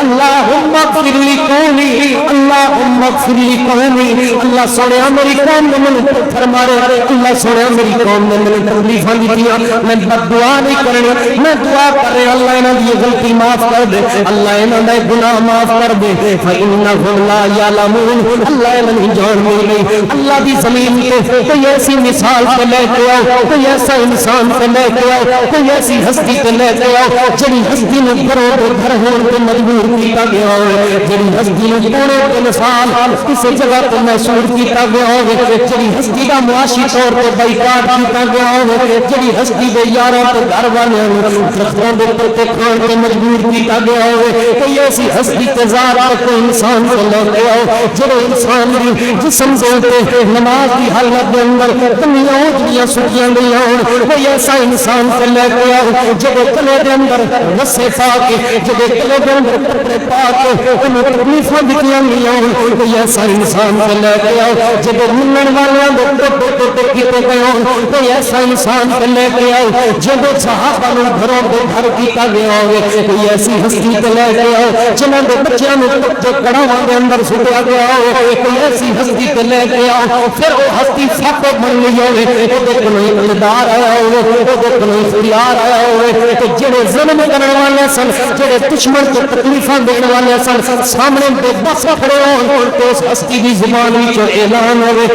اللہم اغفر لی قومی اللہم اغفر لی قومی اللہ سونیا میری قوم نے مجھے پتھر مارے اللہ سونیا میری قوم نے مجھے تکلیفاں دتیاں میں بد دعا نہیں کرنی میں دعا کر رہا اللہ انہاں دی غلطی معاف کر دے اللہ انہاں دا گناہ معاف کر دے فإنهم لا يعلمون اللہ انہاں جان نہیں اللہ دی زمین پہ کوئی ایسی مثال پہ لے کے آؤ کوئی ایسا انسان پہ لے کے آؤ کوئی ایسی ہستی پہ لے کے آؤ جڑی ہستی نے گھروں پہ گھر ہون پہ مجبور کیتا گیا ہو جڑی ہستی نے کونے پہ مثال کسی جگہ پہ محسور کیتا گیا ہو جڑی ہستی کا معاشی طور پہ بائیکاٹ کیتا گیا ہو جڑی ہستی دے یاراں پہ گھر والے درختوں دے پتے کھان پہ مجبور کیتا گیا ہو کوئی ایسی ہستی تزار کوئی انسان کو لے کے آؤ جڑے انسان دی جسم دے نماز کی حالت دے اندر کمیاں اونچیاں سٹیاں گئیاں ہون کوئی ایسا انسان کو لے کے آؤ جڑے گلے دے اندر رسے پا کے جڑے گلے دے اندر کپڑے پا کے انہوں تکلیفاں دتیاں گئیاں ہون کوئی ایسا انسان کو لے کے آؤ جڑے ملن والے دے ٹوٹے کیتے گئے ہون کوئی ایسا انسان کو لے کے آؤ جڑے صحابہ نوں گھروں دے گھر کیتا گیا ہوے کوئی ایسی ہستی کو لے کے آؤ جنہاں دے بچیاں نوں کڑاواں دے اندر سٹیا گیا ہوے کوئی ایسی ہستی کو لے کے آؤ پھر وہ ہستی سب بن گئی ہوے او دے کولوں اقتدار آیا ہوے او دے کولوں اختیار آیا ہوے کہ جڑے ظلم کرنے والے سن جڑے دشمن کو تکلیفاں دینے والے سن سامنے بے بس کھڑے ہون تو اس ہستی دی زبان وچ اعلان ہوے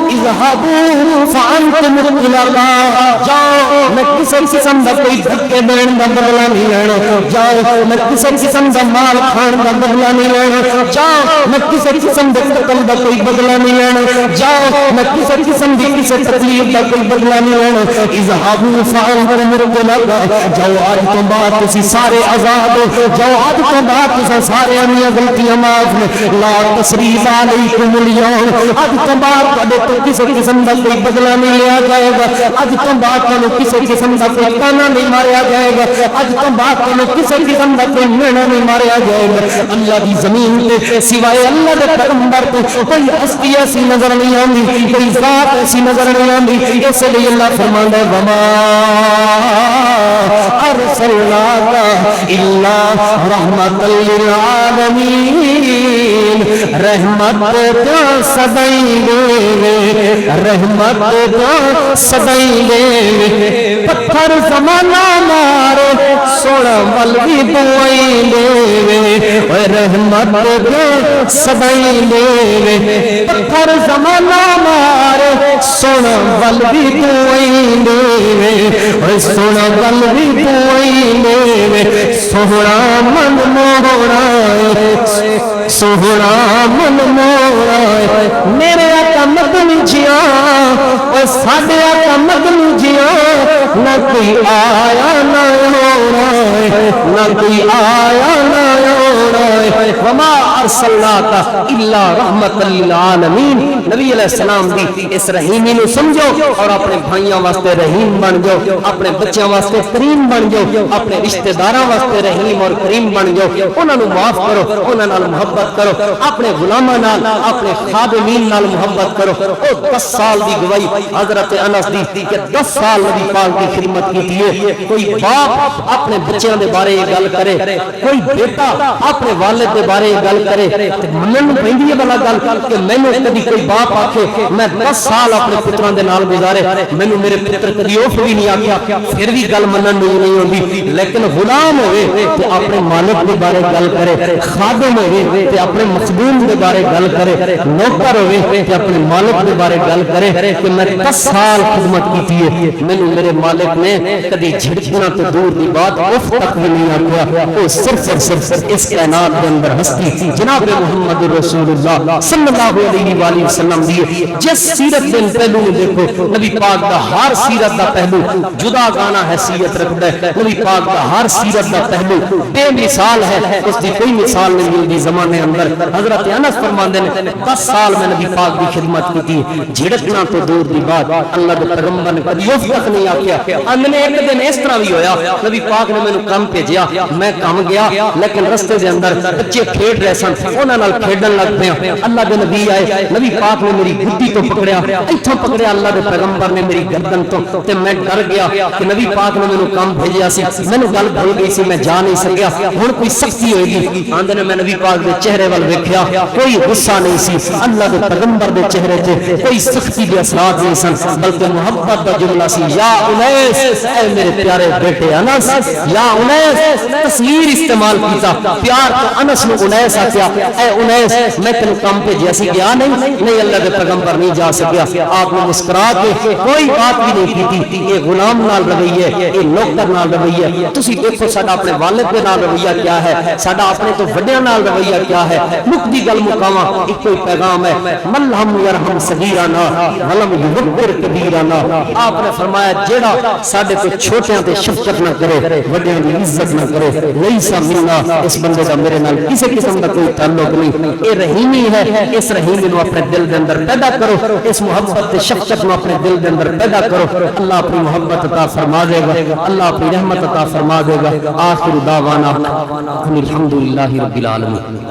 اذهبوا فانتم الطلقاء جاؤ میں کسی قسم دا کوئی دھکے دین دا بدلہ نہیں لینا جاؤ میں کسی قسم دا مال کھان دا بدلہ نہیں لینا جاؤ میں کسی قسم دے قتل دا کوئی بدلہ نہیں لینا جاؤ میں کسی قسم دی کسی تکلیف دا کوئی بدلہ نہیں لینا اذهبوا فانتم الطلقاء جاؤ آج تو بعد تسی سارے آزاد ہو جاؤ آج تو بعد تسی سارے اپنی غلطیاں معاف لا تسریف علیکم اليوم آج تو بعد تو کسی قسم کا کوئی بدلہ نہیں لیا جائے گا آج تو بعد تو کسی قسم کا کوئی تانا نہیں ماریا جائے گا آج تو بعد تو کسی قسم کا کوئی مینا نہیں ماریا جائے گا اللہ کی زمین پہ سوائے اللہ کے پیغمبر کو کوئی ہستی ایسی نظر نہیں آتی کوئی ذات ایسی نظر نہیں آتی اس لیے اللہ فرماتا ہے وما ارسلناک الا رحمت للعالمین رحمت تو سدائی دے رحمت تو سدائی دے پتھر زمانہ مارے سوڑا ملوی بوائی دے رحمت دے سبائی دے پتھر زمانہ مارے سونا بل بھی تو آئی دے سونا بل بھی تو آئی دے سونا من موڑا سونا من موڑا میرے آقا مدنی جیا اور ساڈے آقا مدنی جیا نہ کوئی آیا نہ ہونا نہ کوئی آیا نہ ہونا وما ارسلناک الا رحمت للعالمین نبی علیہ السلام دی اس رحیمی نو سمجھو اور اپنے بھائیاں واسطے رحیم بن جاؤ اپنے بچیاں واسطے کریم بن جاؤ اپنے رشتہ داراں واسطے رحیم اور کریم بن جاؤ انہاں نو معاف کرو انہاں نال محبت کرو اپنے غلاماں نال اپنے خادمین نال محبت کرو او 10 سال دی گواہی حضرت انس دی کہ 10 سال نبی پاک دی خدمت کیتی ہے کوئی باپ اپنے بچیاں دے بارے یہ گل کرے کوئی بیٹا اپنے والد دے بارے یہ گل کرے تے منن پیندی ہے بلا گل کہ مینوں کبھی کوئی باپ آکھے میں 10 سال اپنے پتراں دے نال گزارے مینوں میرے پتر کبھی اوف بھی نہیں آکھیا پھر بھی گل منن نہیں ہوندی لیکن غلام ہوئے تے اپنے مالک دے بارے گل کرے خادم ہوئے تے اپنے مخدوم دے بارے گل کرے نوکر ہوئے تے اپنے مالک دے بارے گل کرے کہ میں 10 سال خدمت کیتی ہے مینوں میرے مالک نے کبھی جھڑکنا تو دور دی بات اف تک بھی نہیں آکھیا وہ صرف اس کائنات کے اندر ہستی جناب محمد رسول اللہ صلی اللہ علیہ وآلہ وسلم دی جس سیرت دے پہلو میں دیکھو نبی پاک دا ہر سیرت دا پہلو جدا گانا حیثیت رکھدا ہے نبی پاک دا ہر سیرت دا پہلو بے مثال ہے اس دی کوئی مثال نہیں ملدی زمانے اندر حضرت انس فرماندے نے 10 سال میں نبی پاک دی خدمت کی جھڑکنا تو دور دی بات اللہ دے پیغمبر نے کبھی اس تک نہیں آکھیا امنے ایک دن اس طرح بھی ہویا نبی پاک نے مینوں کم بھیجیا میں کم گیا لیکن رستے دے اندر بچے کھیڈ رہے سن انہاں نال کھیڈن لگ پیا اللہ دے نبی آئے نبی پاک نے میری گھٹی تو پکڑیا ایتھوں پکڑیا اللہ دے پیغمبر نے میری گردن تو تے میں ڈر گیا کہ نبی پاک نے مینوں کم بھیجیا سی مینوں گل بھول گئی سی میں جا نہیں سکیا ہن کوئی سختی ہوئے گی آندے نے میں نبی پاک دے چہرے ول ویکھیا کوئی غصہ نہیں سی اللہ دے پیغمبر دے چہرے تے کوئی سختی دے اثرات نہیں سن بلکہ محبت دا جملہ سی یا انیس اے میرے پیارے بیٹے انس یا انیس تصویر استعمال کیتا پیار تو انس نو انیس آکھیا اے انیس میں تینوں کم پہ جیسی گیا نہیں اللہ دے پیغمبر نہیں جا سکیا آپ نے مسکرا کے کوئی بات بھی نہیں کیتی یہ غلام نال رویہ یہ نوکر نال رویہ تسی دیکھو ساڈا اپنے والد دے نال رویہ کیا ہے ساڈا اپنے تو وڈیاں نال رویہ کیا ہے مکدی گل مکاواں ایک کوئی پیغام ہے ملہم یرحم صغیرنا ولم یذکر کبیرنا آپ نے فرمایا جیڑا ساڈے کو چھوٹیاں تے شفقت نہ کرے وڈیاں دی عزت نہ کرے لیسا منا اس بندے دا میرے نال کسی قسم دا کوئی تعلق نہیں اے رحیمی ہے اس رحیمی نو اپنے دل دے اندر پیدا کرو اس محبت تے شفقت نو اپنے دل دے اندر پیدا کرو اللہ اپنی محبت عطا فرما دے گا اللہ اپنی رحمت عطا فرما دے گا آخر دعوانا الحمدللہ رب العالمین